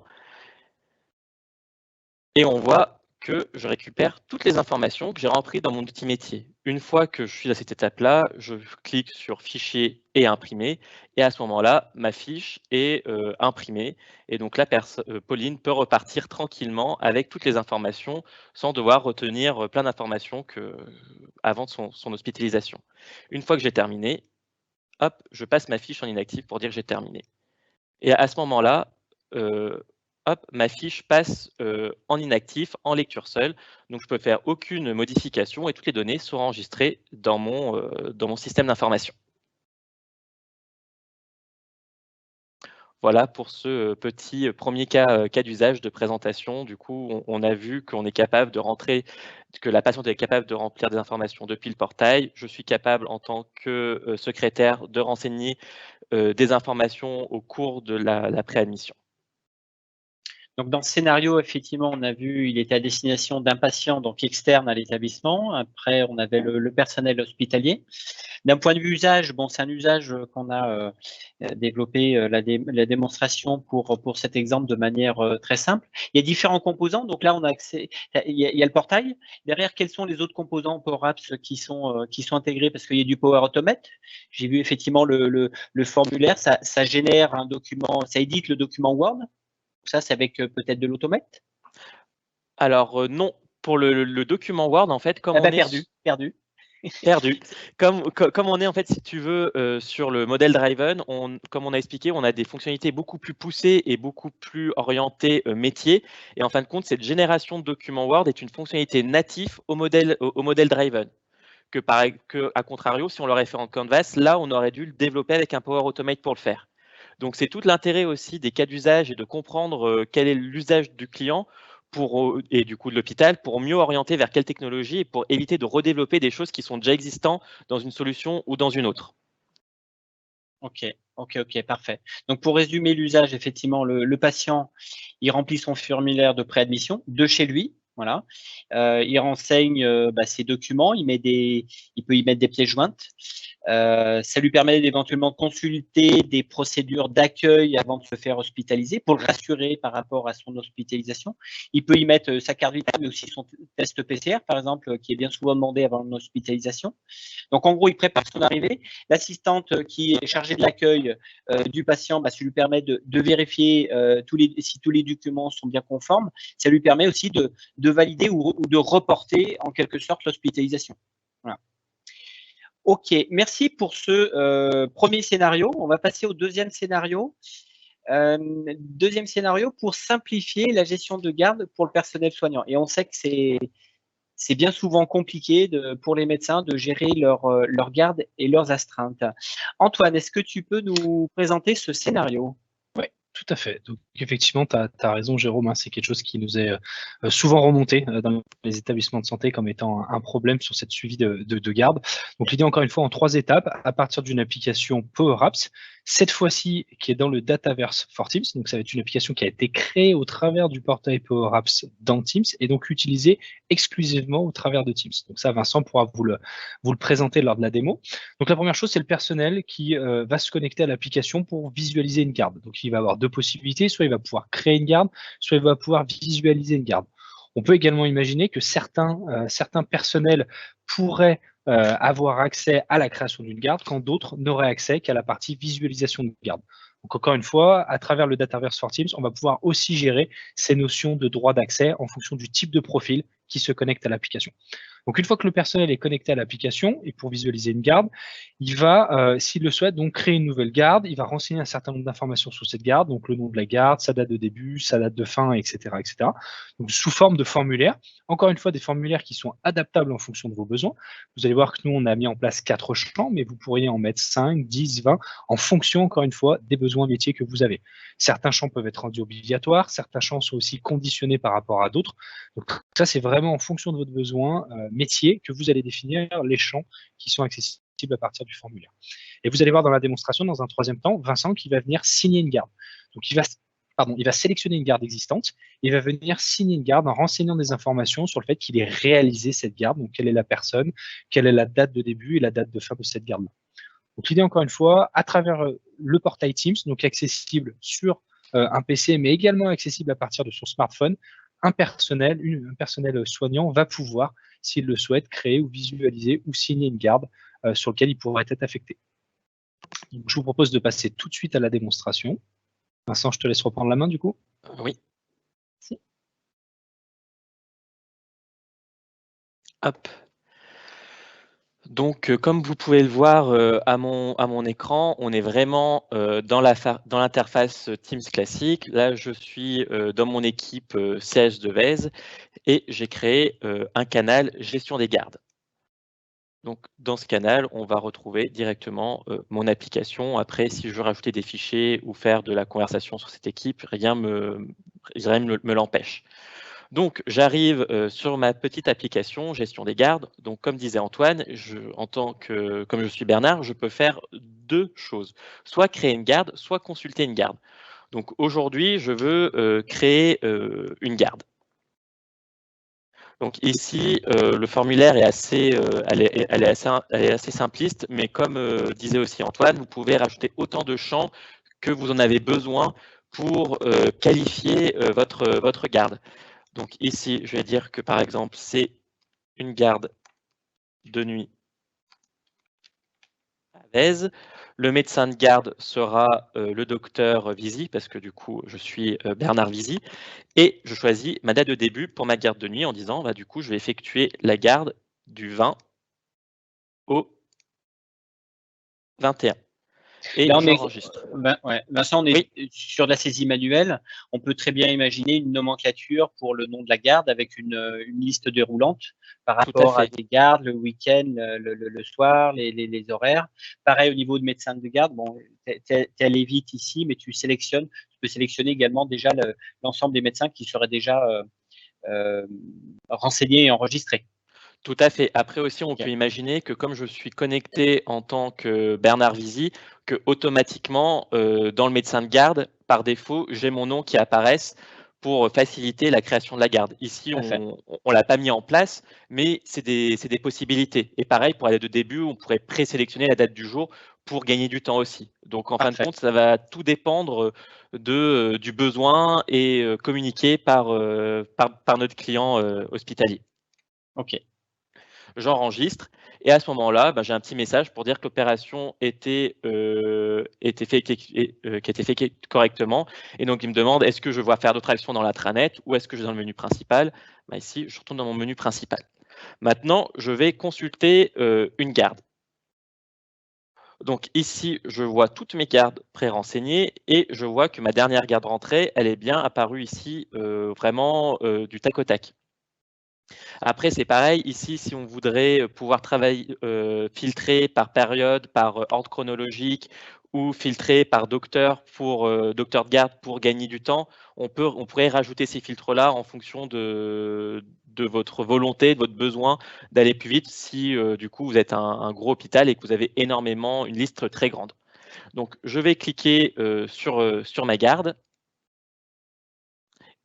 Et on voit que je récupère toutes les informations que j'ai remplies dans mon outil métier. Une fois que je suis à cette étape-là, je clique sur Fichier et Imprimer. Et à ce moment-là, ma fiche est imprimée. Et donc là, Pauline peut repartir tranquillement avec toutes les informations sans devoir retenir plein d'informations avant son hospitalisation. Une fois que j'ai terminé, hop, je passe ma fiche en inactif pour dire que j'ai terminé. Et à ce moment-là, hop, ma fiche passe en inactif, en lecture seule. Donc, je peux faire aucune modification et toutes les données seront enregistrées dans mon système d'information. Voilà pour ce petit premier cas d'usage de présentation. Du coup, on a vu qu'on est capable de rentrer, que la patiente est capable de remplir des informations depuis le portail. Je suis capable en tant que secrétaire de renseigner des informations au cours de la préadmission. Donc, dans ce scénario, effectivement, on a vu, il était à destination d'un patient donc externe à l'établissement. Après, on avait le personnel hospitalier. D'un point de vue usage, bon, c'est un usage qu'on a développé la démonstration pour cet exemple de manière très simple. Il y a différents composants. Donc là, on a accès. Il y a le portail. Derrière, quels sont les autres composants Power Apps qui sont intégrés parce qu'il y a du Power Automate. J'ai vu effectivement le formulaire. Ça génère un document. Ça édite le document Word. Ça, c'est avec peut-être de l'automate. Alors non, pour le document Word, en fait, comme on est perdu. Comme on est en fait, si tu veux, sur le modèle Driven, comme on a expliqué, on a des fonctionnalités beaucoup plus poussées et beaucoup plus orientées métier. Et en fin de compte, cette génération de documents Word est une fonctionnalité native au modèle Driven. Que à contrario, si on l'aurait fait en Canvas, là, on aurait dû le développer avec un Power Automate pour le faire. Donc, c'est tout l'intérêt aussi des cas d'usage et de comprendre quel est l'usage du client et du coup de l'hôpital pour mieux orienter vers quelle technologie et pour éviter de redévelopper des choses qui sont déjà existantes dans une solution ou dans une autre. Ok, parfait. Donc, pour résumer l'usage, effectivement, le patient, il remplit son formulaire de préadmission de chez lui. Voilà. Il renseigne ses documents, il peut y mettre des pièces jointes. Ça lui permet éventuellement de consulter des procédures d'accueil avant de se faire hospitaliser pour le rassurer par rapport à son hospitalisation. Il peut y mettre sa carte vitale, mais aussi son test PCR, par exemple, qui est bien souvent demandé avant une hospitalisation. Donc, en gros, il prépare son arrivée. L'assistante qui est chargée de l'accueil du patient, ça lui permet de vérifier si tous les documents sont bien conformes. Ça lui permet aussi de valider ou de reporter en quelque sorte l'hospitalisation. Voilà. Ok, merci pour ce premier scénario. On va passer au deuxième scénario. Deuxième scénario pour simplifier la gestion de garde pour le personnel soignant. Et on sait que c'est bien souvent compliqué pour les médecins de gérer leur garde et leurs astreintes. Antoine, est-ce que tu peux nous présenter ce scénario ? Oui, tout à fait. Donc, effectivement, tu as raison, Jérôme, hein, c'est quelque chose qui nous est souvent remonté dans les établissements de santé comme étant un problème sur cette suivi de garde. Donc, l'idée, encore une fois, en 3 étapes, à partir d'une application Power Apps, cette fois-ci, qui est dans le Dataverse for Teams. Donc, ça va être une application qui a été créée au travers du portail Power Apps dans Teams et donc utilisée exclusivement au travers de Teams. Donc, ça, Vincent pourra vous le présenter lors de la démo. Donc, la première chose, c'est le personnel qui va se connecter à l'application pour visualiser une garde. Donc, il va avoir 2 possibilités. Soit il va pouvoir créer une garde, soit il va pouvoir visualiser une garde. On peut également imaginer que certains personnels pourraient avoir accès à la création d'une garde quand d'autres n'auraient accès qu'à la partie visualisation de garde. Donc, encore une fois, à travers le Dataverse for Teams, on va pouvoir aussi gérer ces notions de droit d'accès en fonction du type de profil qui se connecte à l'application. Donc, une fois que le personnel est connecté à l'application et pour visualiser une garde, il va, s'il le souhaite, donc créer une nouvelle garde. Il va renseigner un certain nombre d'informations sur cette garde, donc le nom de la garde, sa date de début, sa date de fin, etc., etc. Donc, sous forme de formulaire. Encore une fois, des formulaires qui sont adaptables en fonction de vos besoins. Vous allez voir que nous, on a mis en place 4 champs, mais vous pourriez en mettre 5, 10, 20, en fonction, encore une fois, des besoins métiers que vous avez. Certains champs peuvent être rendus obligatoires, certains champs sont aussi conditionnés par rapport à d'autres. Donc, ça, c'est vraiment en fonction de votre besoin métier que vous allez définir les champs qui sont accessibles à partir du formulaire. Et vous allez voir dans la démonstration, dans un troisième temps, Vincent qui va venir signer une garde. Donc, il va sélectionner une garde existante et il va venir signer une garde en renseignant des informations sur le fait qu'il ait réalisé cette garde, donc quelle est la personne, quelle est la date de début et la date de fin de cette garde-là. Donc, l'idée, encore une fois, à travers le portail Teams, donc accessible sur un PC, mais également accessible à partir de son smartphone, un personnel soignant va pouvoir, s'il le souhaite, créer ou visualiser ou signer une garde sur laquelle il pourrait être affecté. Donc, je vous propose de passer tout de suite à la démonstration. Vincent, je te laisse reprendre la main du coup. Oui. Merci. Hop. Donc, comme vous pouvez le voir à mon écran, on est vraiment dans l'interface Teams classique. Là, je suis dans mon équipe CS de Vez et j'ai créé un canal gestion des gardes. Donc, dans ce canal, on va retrouver directement mon application. Après, si je veux rajouter des fichiers ou faire de la conversation sur cette équipe, rien me l'empêche. Donc, j'arrive sur ma petite application gestion des gardes. Donc, comme disait Antoine, comme je suis Bernard, je peux faire deux choses. Soit créer une garde, soit consulter une garde. Donc, aujourd'hui, je veux créer une garde. Donc ici, le formulaire est assez, elle est assez simpliste, mais comme disait aussi Antoine, vous pouvez rajouter autant de champs que vous en avez besoin pour qualifier votre garde. Donc ici, je vais dire que par exemple, c'est une garde de nuit à Vèze. Le médecin de garde sera le docteur Vizy, parce que du coup, je suis Bernard Vizy. Et je choisis ma date de début pour ma garde de nuit en disant, bah, du coup, je vais effectuer la garde du 20 au 21. Et Là, j'enregistre. Vincent, on est Oui, sur de la saisie manuelle. On peut très bien imaginer une nomenclature pour le nom de la garde avec une liste déroulante par tout à rapport à fait. des gardes le week-end, le soir, les horaires. Pareil au niveau de médecin de garde. Bon, t'es allé vite ici, mais tu peux sélectionner également déjà l'ensemble des médecins qui seraient déjà renseignés et enregistrés. Tout à fait. Après aussi, on peut Ok. imaginer que comme je suis connecté en tant que Bernard Vizy, que automatiquement, dans le médecin de garde, par défaut, j'ai mon nom qui apparaisse pour faciliter la création de la garde. Ici, Tout à fait. on ne l'a pas mis en place, mais c'est des possibilités. Et pareil, pour la date de début, on pourrait présélectionner la date du jour pour gagner du temps aussi. Donc, en fin de Parfait. compte, ça va tout dépendre du besoin et communiqué par notre client hospitalier. Ok. J'enregistre et à ce moment-là, bah, j'ai un petit message pour dire que l'opération était faite correctement et donc il me demande est-ce que je vois faire d'autres actions dans l'intranet ou est-ce que je vais dans le menu principal. Bah, ici, je retourne dans mon menu principal. Maintenant, je vais consulter une garde. Donc ici, je vois toutes mes gardes pré-renseignées et je vois que ma dernière garde rentrée, elle est bien apparue ici vraiment du tac au tac. Après, c'est pareil, ici, si on voudrait pouvoir travailler, filtrer par période, par ordre chronologique ou filtrer par docteur docteur de garde pour gagner du temps, on pourrait rajouter ces filtres-là en fonction de votre volonté, de votre besoin d'aller plus vite si du coup vous êtes un gros hôpital et que vous avez énormément, une liste très grande. Donc, je vais cliquer sur ma garde.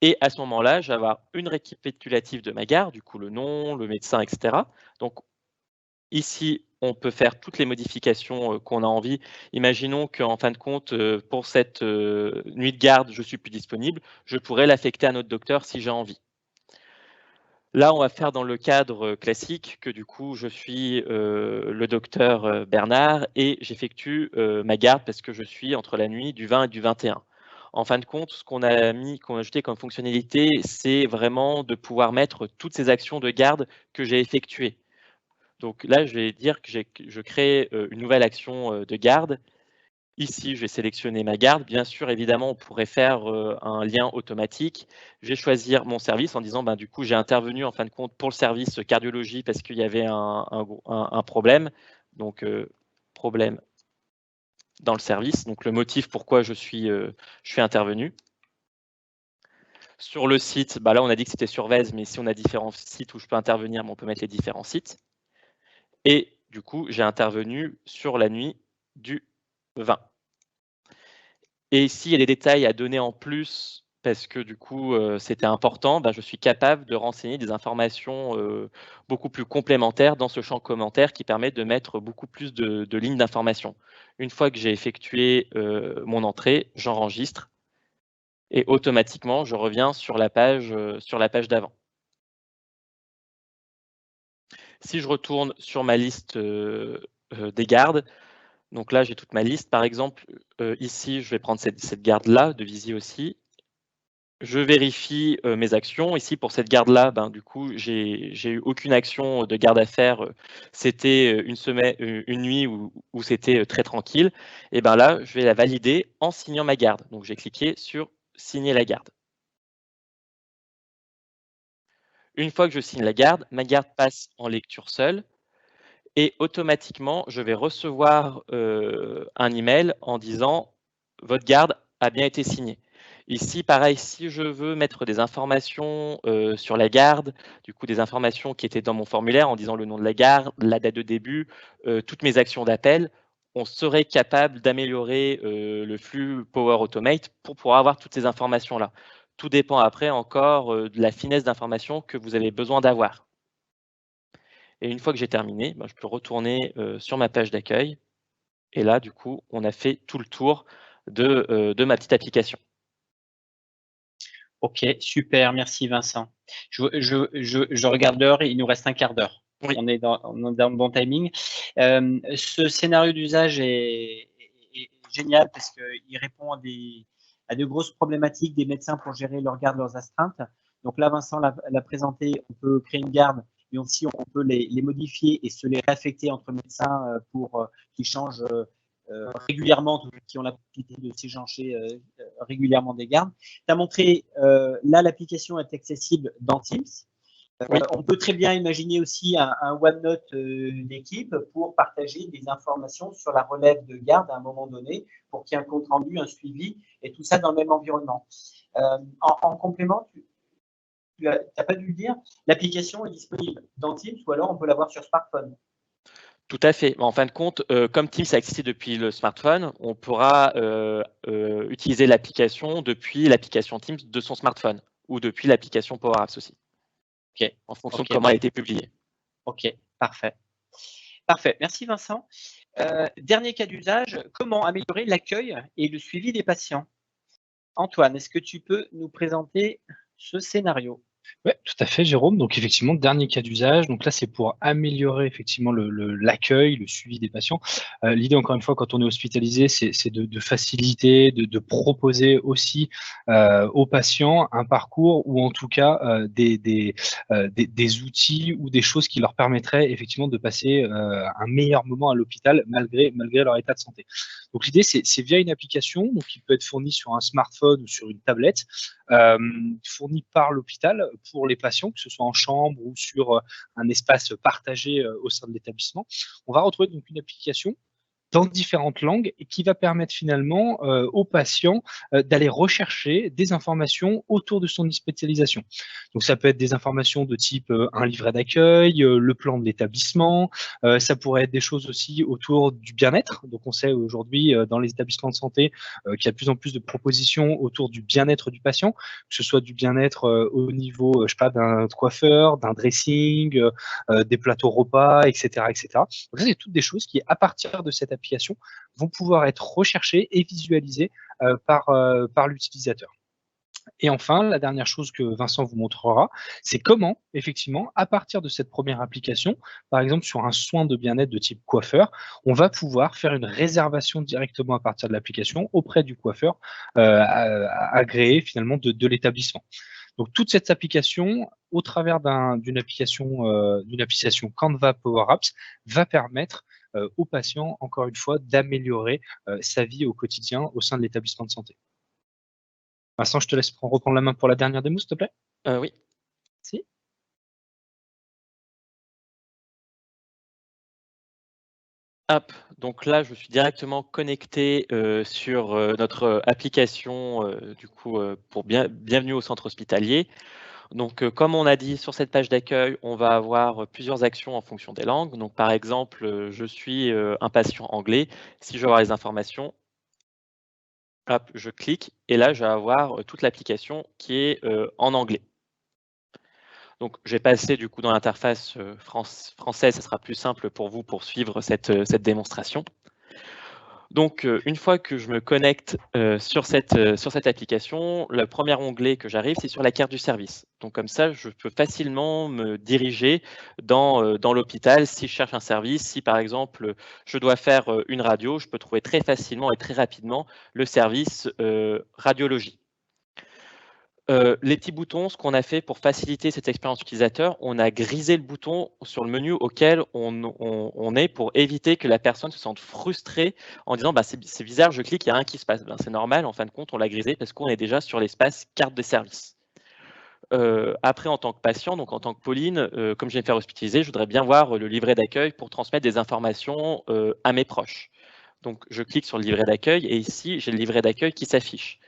Et à ce moment-là, je vais avoir une récapitulative de ma garde, du coup le nom, le médecin, etc. Donc ici, on peut faire toutes les modifications qu'on a envie. Imaginons qu'en fin de compte, pour cette nuit de garde, je suis plus disponible. Je pourrais l'affecter à notre docteur si j'ai envie. Là, on va faire dans le cadre classique que du coup, je suis le docteur Bernard et j'effectue ma garde parce que je suis entre la nuit du 20 et du 21. En fin de compte, ce qu'on a ajouté comme fonctionnalité, c'est vraiment de pouvoir mettre toutes ces actions de garde que j'ai effectuées. Donc là, je vais dire que je crée une nouvelle action de garde. Ici, je vais sélectionner ma garde. Bien sûr, évidemment, on pourrait faire un lien automatique. Je vais choisir mon service en disant, ben, du coup, j'ai intervenu en fin de compte pour le service cardiologie parce qu'il y avait un problème. Donc, problème dans le service. Donc, le motif pourquoi je suis intervenu. Sur le site, bah là, on a dit que c'était sur Vèze, mais si on a différents sites où je peux intervenir, on peut mettre les différents sites. Et du coup, j'ai intervenu sur la nuit du 20. Et s'il y a des détails à donner en plus, parce que du coup, c'était important, bah, je suis capable de renseigner des informations beaucoup plus complémentaires dans ce champ commentaire qui permet de mettre beaucoup plus de lignes d'information. Une fois que j'ai effectué mon entrée, j'enregistre et automatiquement, je reviens sur la page d'avant. Si je retourne sur ma liste des gardes, donc là, j'ai toute ma liste. Par exemple, ici, je vais prendre cette garde-là de Vizy aussi. Je vérifie mes actions. Ici, pour cette garde-là, ben, du coup, j'ai eu aucune action de garde à faire. C'était une semaine, une nuit où c'était très tranquille. Et ben là, je vais la valider en signant ma garde. Donc, j'ai cliqué sur signer la garde. Une fois que je signe la garde, ma garde passe en lecture seule. et automatiquement, je vais recevoir un email en disant « Votre garde a bien été signée ». Ici, pareil, si je veux mettre des informations sur la garde, du coup des informations qui étaient dans mon formulaire en disant le nom de la garde, la date de début, toutes mes actions d'appel, on serait capable d'améliorer le flux Power Automate pour pouvoir avoir toutes ces informations-là. Tout dépend après encore de la finesse d'information que vous avez besoin d'avoir. Et une fois que j'ai terminé, je peux retourner sur ma page d'accueil. Et là, du coup, on a fait tout le tour de ma petite application. Ok, super, merci Vincent. Je regarde l'heure, il nous reste un quart d'heure. Oui. On est dans le bon timing. Ce scénario d'usage est génial parce qu'il répond à de grosses problématiques des médecins pour gérer leur garde, leurs astreintes. Donc là, Vincent l'a présenté, on peut créer une garde, mais aussi on peut les modifier et se les réaffecter entre médecins pour qu'ils changent régulièrement, qui ont la possibilité de s'échanger régulièrement des gardes. Tu as montré, là, l'application est accessible dans Teams. Oui. On peut très bien imaginer aussi un OneNote d'équipe pour partager des informations sur la relève de garde à un moment donné, pour qu'il y ait un compte rendu, un suivi, et tout ça dans le même environnement. En complément, tu n'as pas dû le dire, l'application est disponible dans Teams ou alors on peut l'avoir sur smartphone. Tout à fait. En fin de compte, comme Teams a existé depuis le smartphone, on pourra utiliser l'application depuis l'application Teams de son smartphone ou depuis l'application Power Apps aussi. Ok. En fonction de comment elle a été publiée. Ok, parfait. Parfait. Merci Vincent. Dernier cas d'usage, comment améliorer l'accueil et le suivi des patients? Antoine, est-ce que tu peux nous présenter ce scénario? Oui, tout à fait, Jérôme. Donc effectivement, dernier cas d'usage. Donc là, c'est pour améliorer effectivement l'accueil, le suivi des patients. L'idée, encore une fois, quand on est hospitalisé, c'est de faciliter, de proposer aussi aux patients un parcours ou en tout cas des outils ou des choses qui leur permettraient effectivement de passer un meilleur moment à l'hôpital malgré leur état de santé. Donc l'idée, c'est via une application donc qui peut être fournie sur un smartphone ou sur une tablette, fournie par l'hôpital pour les patients, que ce soit en chambre ou sur un espace partagé au sein de l'établissement. On va retrouver donc une application dans différentes langues et qui va permettre finalement aux patients d'aller rechercher des informations autour de son hospitalisation. Donc ça peut être des informations de type un livret d'accueil, le plan de l'établissement, ça pourrait être des choses aussi autour du bien-être. Donc on sait aujourd'hui dans les établissements de santé qu'il y a de plus en plus de propositions autour du bien-être du patient, que ce soit du bien-être au niveau, je sais pas, d'un coiffeur, d'un dressing, des plateaux repas, etc., etc. Donc ça, c'est toutes des choses qui, à partir de cette application, vont pouvoir être recherchées et visualisées par l'utilisateur. Et enfin, la dernière chose que Vincent vous montrera, c'est comment, effectivement, à partir de cette première application, par exemple sur un soin de bien-être de type coiffeur, on va pouvoir faire une réservation directement à partir de l'application auprès du coiffeur agréé finalement de l'établissement. Donc toute cette application, au travers d'une application Canva Power Apps, va permettre aux patients, encore une fois, d'améliorer sa vie au quotidien au sein de l'établissement de santé. Vincent, je te laisse reprendre la main pour la dernière démo, s'il te plaît. Oui. Si. Hop, donc là, je suis directement connecté sur notre application, du coup, pour bienvenue au centre hospitalier. Donc, comme on a dit sur cette page d'accueil, on va avoir plusieurs actions en fonction des langues. Donc, par exemple, je suis un patient anglais. Si je veux avoir les informations, hop, je clique et là, je vais avoir toute l'application qui est en anglais. Donc, je vais passer du coup dans l'interface française, ça sera plus simple pour vous pour suivre cette démonstration. Donc, une fois que je me connecte sur cette application, le premier onglet que j'arrive, c'est sur la carte du service. Donc, comme ça, je peux facilement me diriger dans l'hôpital si je cherche un service. Si, par exemple, je dois faire une radio, je peux trouver très facilement et très rapidement le service radiologie. Les petits boutons, ce qu'on a fait pour faciliter cette expérience utilisateur, on a grisé le bouton sur le menu auquel on est pour éviter que la personne se sente frustrée en disant c'est bizarre, je clique, il n'y a rien qui se passe. C'est normal, en fin de compte, on l'a grisé parce qu'on est déjà sur l'espace carte de service. Après, en tant que patient, donc en tant que Pauline, comme je vais me faire hospitaliser, je voudrais bien voir le livret d'accueil pour transmettre des informations à mes proches. Donc, je clique sur le livret d'accueil et ici, j'ai le livret d'accueil qui s'affiche.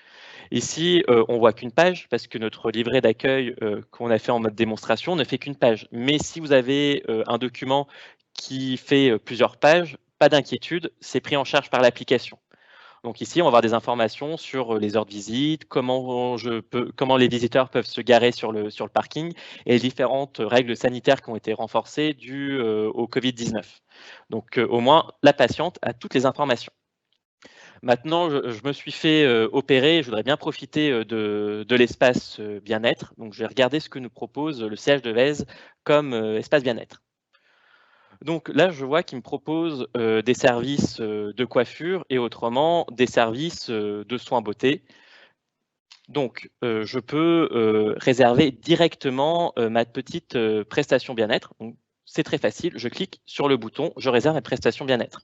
Ici, on voit qu'une page parce que notre livret d'accueil qu'on a fait en mode démonstration ne fait qu'une page. Mais si vous avez un document qui fait plusieurs pages, pas d'inquiétude, c'est pris en charge par l'application. Donc ici, on va avoir des informations sur les heures de visite, comment les visiteurs peuvent se garer sur le parking et les différentes règles sanitaires qui ont été renforcées dues au Covid-19. Donc au moins, la patiente a toutes les informations. Maintenant, je me suis fait opérer, je voudrais bien profiter de l'espace bien-être. Donc je vais regarder ce que nous propose le siège de Vèze comme espace bien-être. Donc là, je vois qu'il me propose des services de coiffure et autrement des services de soins beauté. Donc, je peux réserver directement ma petite prestation bien-être. C'est très facile, je clique sur le bouton « Je réserve ma prestation bien-être ».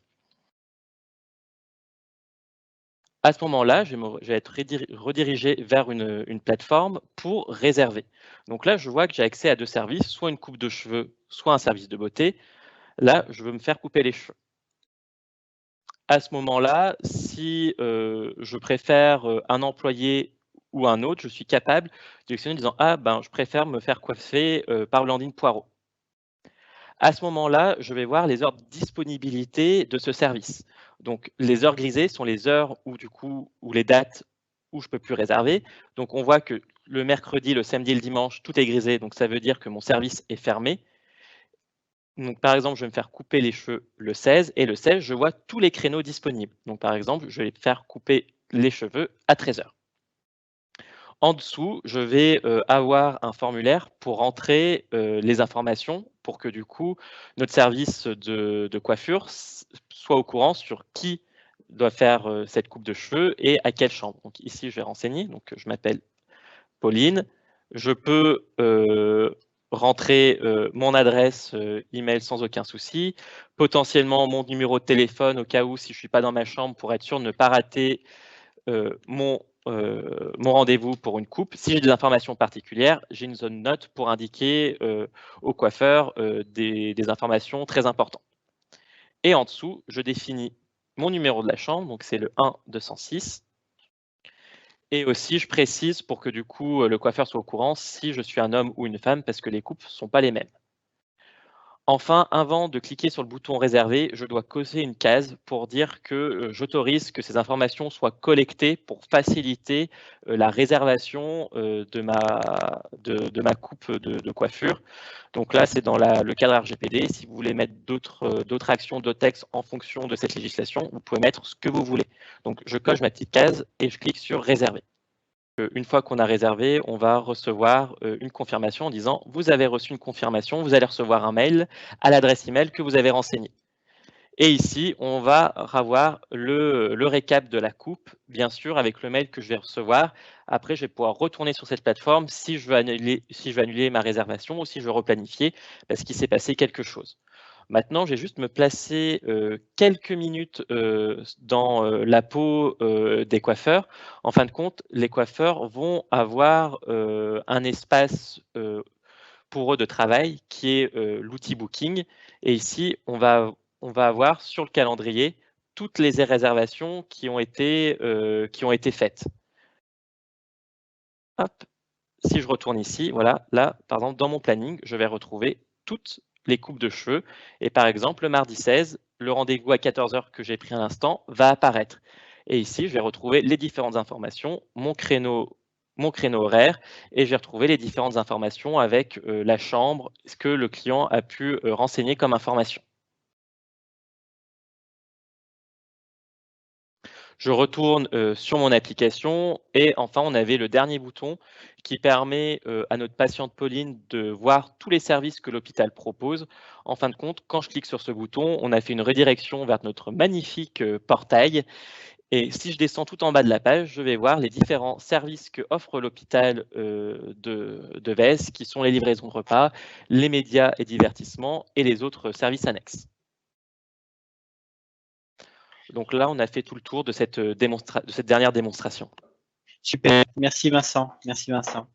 À ce moment-là, je vais être redirigé vers une plateforme pour réserver. Donc là, je vois que j'ai accès à 2 services, soit une coupe de cheveux, soit un service de beauté. Là, je veux me faire couper les cheveux. À ce moment-là, si je préfère un employé ou un autre, je suis capable de sélectionner en disant « Ah, ben, je préfère me faire coiffer par Blandine Poirot ». À ce moment-là, je vais voir les heures de disponibilité de ce service. Donc, les heures grisées sont les heures où, du coup, ou les dates où je ne peux plus réserver. Donc, on voit que le mercredi, le samedi et le dimanche, tout est grisé. Donc, ça veut dire que mon service est fermé. Donc, par exemple, je vais me faire couper les cheveux le 16 et le 16, je vois tous les créneaux disponibles. Donc, par exemple, je vais me faire couper les cheveux à 13 h. En dessous, je vais avoir un formulaire pour entrer les informations pour que du coup, notre service de coiffure soit au courant sur qui doit faire cette coupe de cheveux et à quelle chambre. Donc ici, je vais renseigner. Donc, je m'appelle Pauline. Je peux rentrer mon adresse email sans aucun souci, potentiellement mon numéro de téléphone au cas où si je ne suis pas dans ma chambre pour être sûr de ne pas rater mon rendez-vous pour une coupe. Si j'ai des informations particulières, j'ai une zone note pour indiquer au coiffeur des informations très importantes. Et en dessous, je définis mon numéro de la chambre, donc c'est le 1-206. Et aussi, je précise pour que du coup, le coiffeur soit au courant si je suis un homme ou une femme, parce que les coupes ne sont pas les mêmes. Enfin, avant de cliquer sur le bouton « Réserver », je dois cocher une case pour dire que j'autorise que ces informations soient collectées pour faciliter la réservation de ma coupe de coiffure. Donc là, c'est dans le cadre RGPD. Si vous voulez mettre d'autres actions, d'autres textes en fonction de cette législation, vous pouvez mettre ce que vous voulez. Donc, je coche ma petite case et je clique sur « Réserver ». Une fois qu'on a réservé, on va recevoir une confirmation en disant « Vous avez reçu une confirmation, vous allez recevoir un mail à l'adresse email que vous avez renseignée ». Et ici, on va avoir le récap de la coupe, bien sûr, avec le mail que je vais recevoir. Après, je vais pouvoir retourner sur cette plateforme si je veux annuler ma réservation ou si je veux replanifier parce qu'il s'est passé quelque chose. Maintenant, je vais juste me placer quelques minutes dans la peau des coiffeurs. En fin de compte, les coiffeurs vont avoir un espace pour eux de travail qui est l'outil Booking. Et ici, on va avoir sur le calendrier toutes les réservations qui ont été faites. Hop. Si je retourne ici, voilà, là, par exemple, dans mon planning, je vais retrouver toutes les coupes de cheveux. Et par exemple, le mardi 16, le rendez-vous à 14 h que j'ai pris à l'instant va apparaître. Et ici, je vais retrouver les différentes informations, mon créneau horaire, et je vais retrouver les différentes informations avec la chambre, ce que le client a pu renseigner comme information. Je retourne sur mon application et enfin, on avait le dernier bouton qui permet à notre patiente Pauline de voir tous les services que l'hôpital propose. En fin de compte, quand je clique sur ce bouton, on a fait une redirection vers notre magnifique portail. Et si je descends tout en bas de la page, je vais voir les différents services que offre l'hôpital de Vèze, qui sont les livraisons de repas, les médias et divertissements et les autres services annexes. Donc là, on a fait tout le tour de cette dernière démonstration. Super, merci Vincent. Merci Vincent.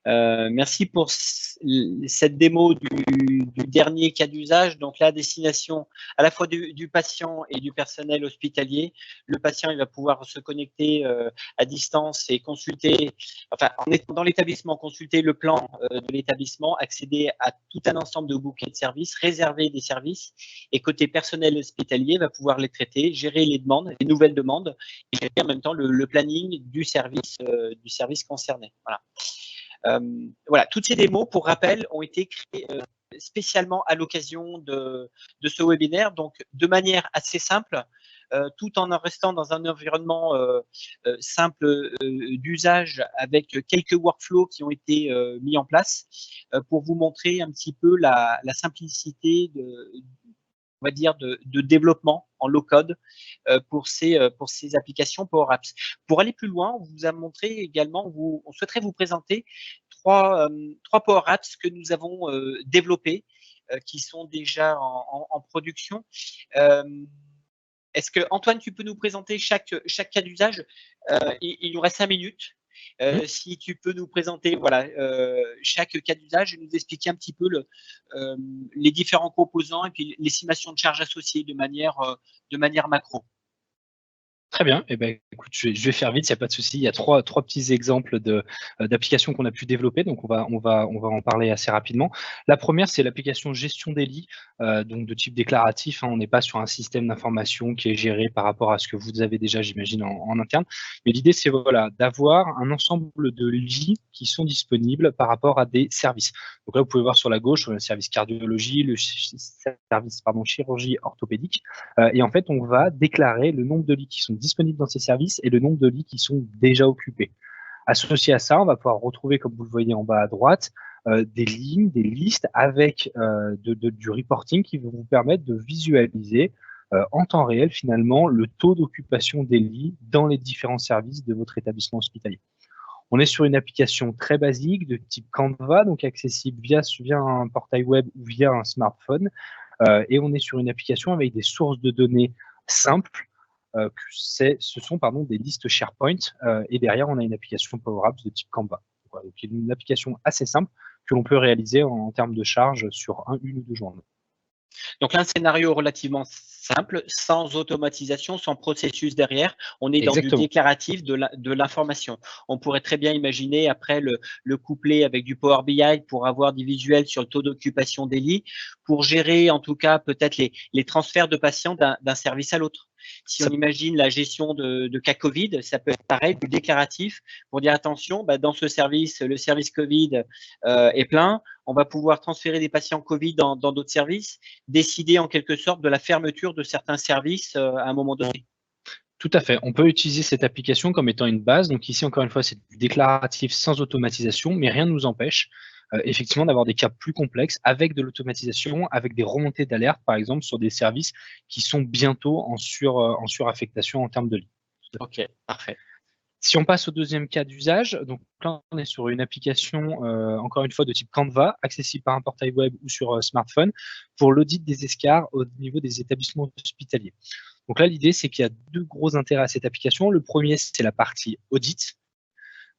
Merci pour cette démo du dernier cas d'usage. Donc là, à destination à la fois du patient et du personnel hospitalier. Le patient, il va pouvoir se connecter à distance et consulter, enfin, en étant dans l'établissement, consulter le plan de l'établissement, accéder à tout un ensemble de bouquets de services, réserver des services. Et côté personnel hospitalier, va pouvoir les traiter, gérer les demandes, les nouvelles demandes, et gérer en même temps le planning du service concerné. Voilà. Voilà, toutes ces démos, pour rappel, ont été créées spécialement à l'occasion de ce webinaire, donc de manière assez simple, tout en restant dans un environnement simple d'usage avec quelques workflows qui ont été mis en place pour vous montrer un petit peu la simplicité on va dire de développement en low-code pour ces applications Power Apps. Pour aller plus loin, on vous a montré également, on souhaiterait vous présenter trois Power Apps que nous avons développés, qui sont déjà en production. Est-ce que, Antoine, tu peux nous présenter chaque cas d'usage? Il nous reste 5 minutes. Si tu peux nous présenter voilà, chaque cas d'usage et nous expliquer un petit peu les différents composants et puis l'estimation de charge associée de manière macro. Très bien. Eh ben, écoute, je vais faire vite, il n'y a pas de souci. Il y a trois petits exemples d'applications qu'on a pu développer, donc on va en parler assez rapidement. La première, c'est l'application gestion des lits, donc de type déclaratif. Hein. On n'est pas sur un système d'information qui est géré par rapport à ce que vous avez déjà, j'imagine, en interne. Mais l'idée, c'est voilà, d'avoir un ensemble de lits qui sont disponibles par rapport à des services. Donc là, vous pouvez voir sur la gauche le service cardiologie, le service chirurgie orthopédique. Et en fait, on va déclarer le nombre de lits qui sont disponibles dans ces services et le nombre de lits qui sont déjà occupés. Associé à ça, on va pouvoir retrouver, comme vous le voyez en bas à droite, des lignes, des listes avec du reporting qui vont vous permettre de visualiser en temps réel finalement le taux d'occupation des lits dans les différents services de votre établissement hospitalier. On est sur une application très basique de type Canva, donc accessible via un portail web ou via un smartphone. Et on est sur une application avec des sources de données simples. Ce sont des listes SharePoint. Et derrière, on a une application Power Apps de type Canva. Donc, une application assez simple que l'on peut réaliser en termes de charge sur une ou deux journées. Donc là, un scénario relativement simple, sans automatisation, sans processus derrière. On est Exactement. Dans du déclaratif de l'information. On pourrait très bien imaginer après le coupler avec du Power BI pour avoir des visuels sur le taux d'occupation des lits, pour gérer en tout cas peut-être les transferts de patients d'un service à l'autre. Si on imagine la gestion de cas Covid, ça peut être pareil, du déclaratif, pour dire attention, dans ce service, le service Covid est plein, on va pouvoir transférer des patients Covid dans d'autres services, décider en quelque sorte de la fermeture de certains services à un moment donné. Tout à fait. On peut utiliser cette application comme étant une base. Donc ici, encore une fois, c'est du déclaratif sans automatisation, mais rien ne nous empêche effectivement d'avoir des cas plus complexes avec de l'automatisation, avec des remontées d'alerte, par exemple, sur des services qui sont bientôt en suraffectation en termes de lits. Ok, parfait. Si on passe au deuxième cas d'usage, donc là, on est sur une application, encore une fois, de type Canva, accessible par un portail web ou sur smartphone, pour l'audit des escars au niveau des établissements hospitaliers. Donc là, l'idée, c'est qu'il y a deux gros intérêts à cette application. Le premier, c'est la partie audit.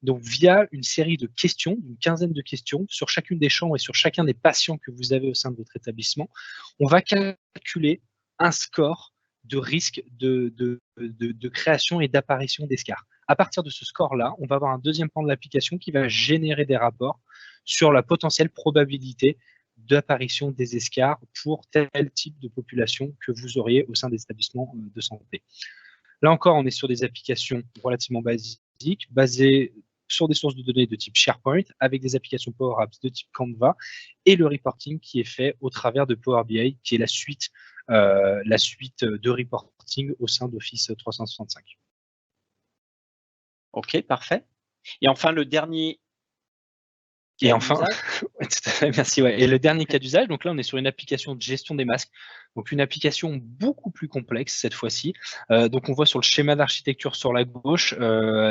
Donc, via une série de questions, une quinzaine de questions, sur chacune des chambres et sur chacun des patients que vous avez au sein de votre établissement, on va calculer un score de risque de création et d'apparition d'escars. À partir de ce score-là, on va avoir un deuxième pan de l'application qui va générer des rapports sur la potentielle probabilité d'apparition des escars pour tel type de population que vous auriez au sein des établissements de santé. Là encore, on est sur des applications relativement basiques, basées sur des sources de données de type SharePoint, avec des applications Power Apps de type Canva, et le reporting qui est fait au travers de Power BI, qui est la suite de reporting au sein d'Office 365. Ok, parfait. Et enfin, le dernier. Et enfin, tout à fait, merci. Ouais. Et le dernier cas d'usage, donc là, on est sur une application de gestion des masques. Donc une application beaucoup plus complexe cette fois-ci. Donc on voit sur le schéma d'architecture sur la gauche,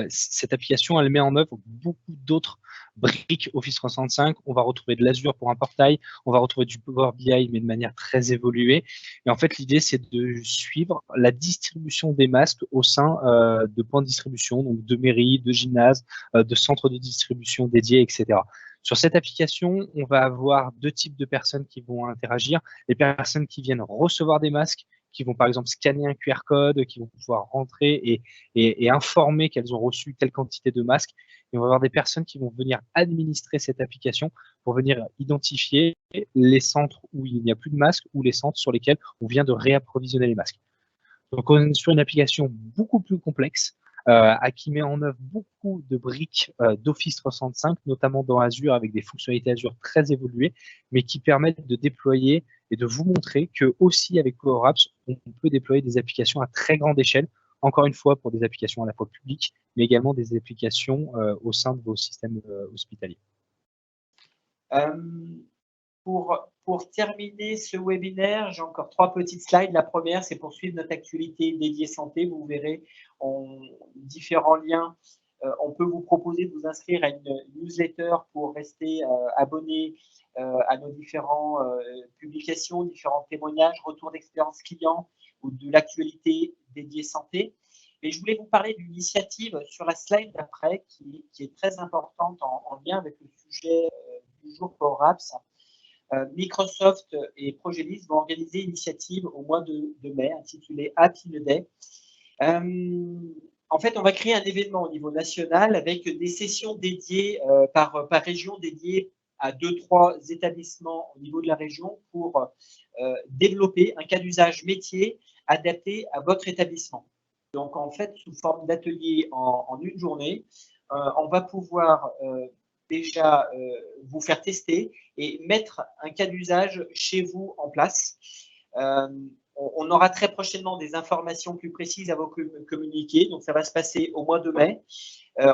cette application, elle met en œuvre beaucoup d'autres briques Office 365. On va retrouver de l'Azure pour un portail, on va retrouver du Power BI, mais de manière très évoluée. Et en fait, l'idée, c'est de suivre la distribution des masques au sein de points de distribution, donc de mairies, de gymnases, de centres de distribution dédiés, etc. Sur cette application, on va avoir deux types de personnes qui vont interagir. Les personnes qui viennent recevoir des masques, qui vont par exemple scanner un QR code, qui vont pouvoir rentrer et informer qu'elles ont reçu telle quantité de masques. Et on va avoir des personnes qui vont venir administrer cette application pour venir identifier les centres où il n'y a plus de masques ou les centres sur lesquels on vient de réapprovisionner les masques. Donc on est sur une application beaucoup plus complexe, qui met en œuvre beaucoup de briques d'Office 365, notamment dans Azure, avec des fonctionnalités Azure très évoluées, mais qui permettent de déployer et de vous montrer que aussi avec Power Apps, on peut déployer des applications à très grande échelle, encore une fois pour des applications à la fois publiques, mais également des applications au sein de vos systèmes hospitaliers. Pour terminer ce webinaire, j'ai encore 3 petites slides. La première, c'est pour suivre notre actualité dédiée santé. Vous verrez en différents liens. On peut vous proposer de vous inscrire à une newsletter pour rester abonné à nos différentes publications, différents témoignages, retours d'expérience client ou de l'actualité dédiée santé. Et je voulais vous parler d'une initiative sur la slide d'après qui est très importante en lien avec le sujet du jour Power Apps. Microsoft et Progelis vont organiser une initiative au mois de mai intitulée Happy Day. En fait, on va créer un événement au niveau national avec des sessions dédiées par région, dédiées à 2-3 établissements au niveau de la région pour développer un cas d'usage métier adapté à votre établissement. Donc, en fait, sous forme d'atelier en une journée, on va pouvoir déjà vous faire tester et mettre un cas d'usage chez vous en place. On aura très prochainement des informations plus précises à vous communiquer. Donc, ça va se passer au mois de mai.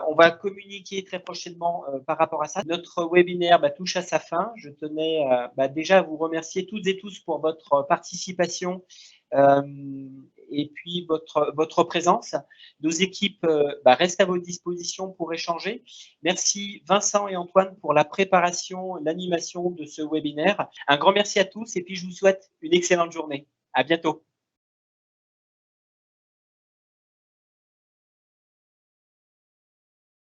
On va communiquer très prochainement par rapport à ça. Notre webinaire touche à sa fin. Je tenais déjà à vous remercier toutes et tous pour votre participation et puis votre présence. Nos équipes restent à votre disposition pour échanger. Merci Vincent et Antoine pour la préparation, l'animation de ce webinaire. Un grand merci à tous et puis je vous souhaite une excellente journée. À bientôt.